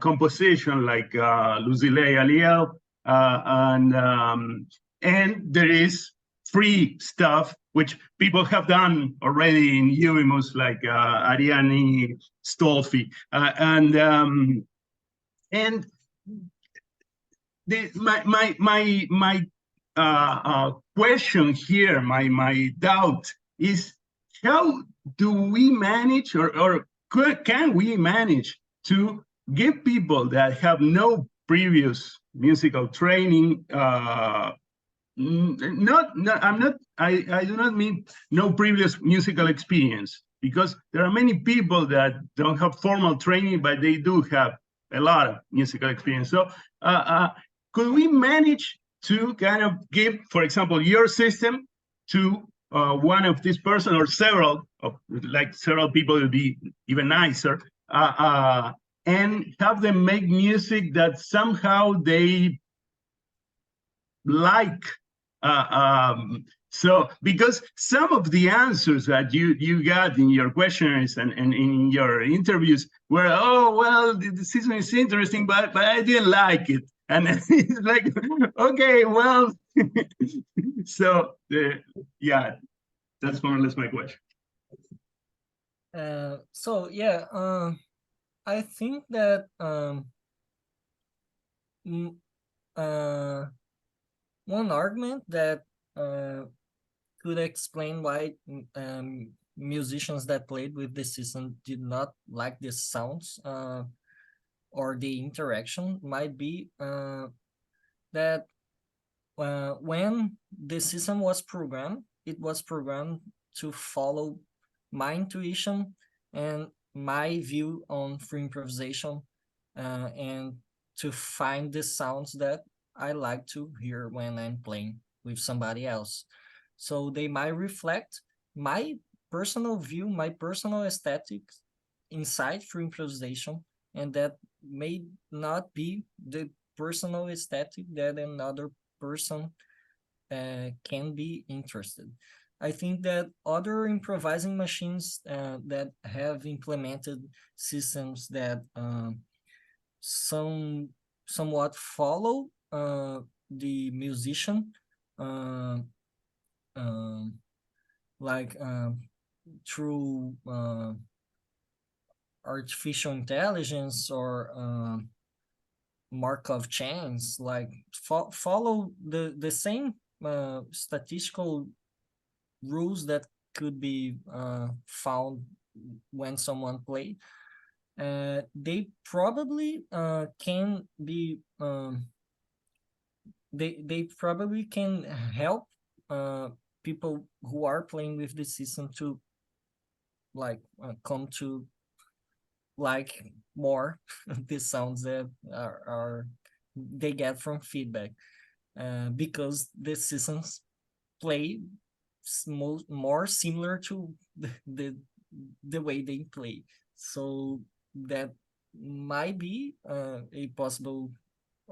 composition, like Lucile Aliel, and there is free stuff which people have done already in Ubimus, like Ariane Stolfi, and my question here, my doubt is, how do we manage, or can we manage to give people that have no previous musical training, I do not mean no previous musical experience, because there are many people that don't have formal training, but they do have a lot of musical experience. So could we manage to kind of give, for example, your system to one of these person, or several people would be even nicer, and have them make music that somehow they like? So, because some of the answers that you got in your questionnaires and in your interviews were, oh, well, the system is interesting, but I didn't like it. And it's like, okay, well, so yeah, that's more or less my question. So yeah, I think that one argument that could explain why musicians that played with the system did not like the sounds or the interaction might be that when the system was programmed, it was programmed to follow my intuition and my view on free improvisation, and to find the sounds that I like to hear when I'm playing with somebody else. So they might reflect my personal view, my personal aesthetics inside free improvisation, and that may not be the personal aesthetic that another person can be interested. I think that other improvising machines that have implemented systems that somewhat follow the musician, like through artificial intelligence or Markov chains, like follow the same statistical rules that could be found when someone play. They probably can be they probably can help people who are playing with the system to like come to like more the sounds that are they get from feedback, because the systems play more similar to the way they play. So that might be a possible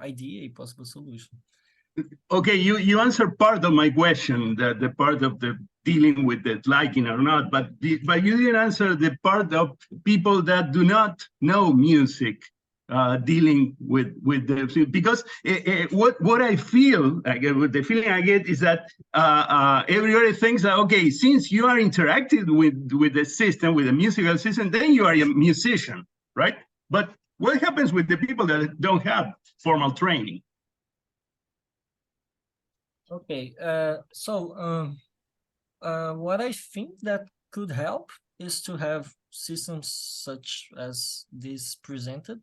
idea, a possible solution. Okay, you answered part of my question, the part of the dealing with the liking or not, but you didn't answer the part of people that do not know music, dealing with the, because what I feel, the feeling I get is that everybody thinks that, okay, since you are interacting with the system, with the musical system, then you are a musician, right? But what happens with the people that don't have formal training? Okay, so what I think that could help is to have systems such as this presented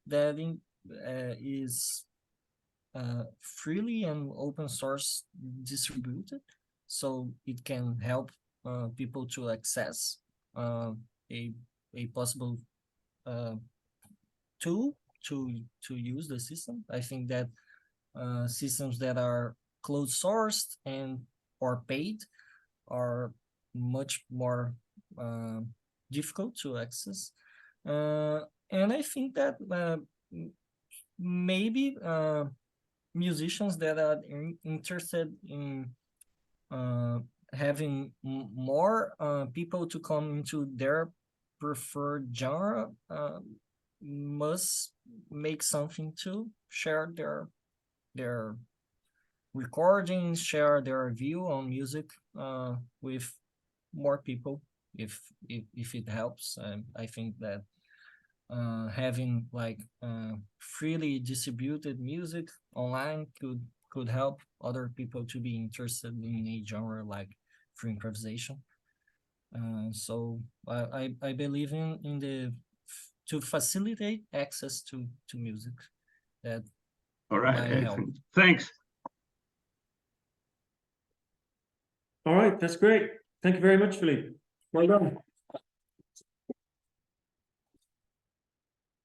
that is freely and open source distributed, so it can help people to access a possible tool to use the system. I think that systems that are closed sourced and or paid are much more difficult to access, and I think that maybe musicians that are interested in having more people to come into their preferred genre must make something to share their recordings, share their view on music with more people if it helps. I think that having like freely distributed music online could help other people to be interested in a genre like free improvisation. So I believe in the to facilitate access to music. That all right, might help. Thanks. All right, that's great. Thank you very much, Philippe. Well done.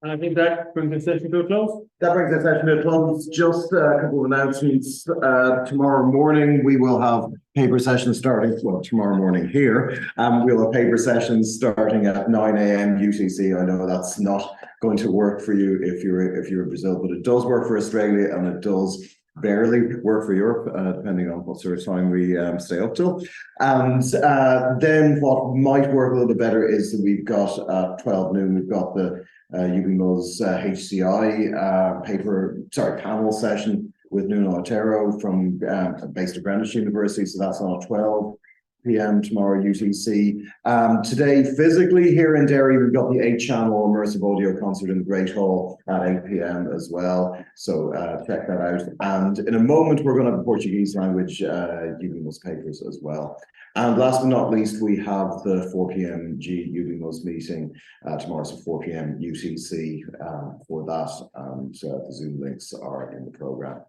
And I think that brings the session to a close. That brings the session to a close. Just a couple of announcements. Tomorrow morning, we will have paper sessions starting, well, tomorrow morning here. We'll have paper sessions starting at 9 a.m. UTC. I know that's not going to work for you if you're in Brazil, but it does work for Australia, and it does barely work for Europe, depending on what sort of time we stay up till. And then what might work a little bit better is that we've got at 12 noon, we've got the Ubimus HCI panel session with Nuno Otero from based at Greenwich University. So that's on at 12 p.m. tomorrow UTC. Today, physically here in Derry, we've got the 8-channel immersive audio concert in the Great Hall at 8 p.m. as well. So check that out. And in a moment, we're going to have the Portuguese language Ubimus papers as well. And last but not least, we have the 4 p.m. Ubimus meeting tomorrow, so 4 p.m. UTC for that. And the Zoom links are in the program.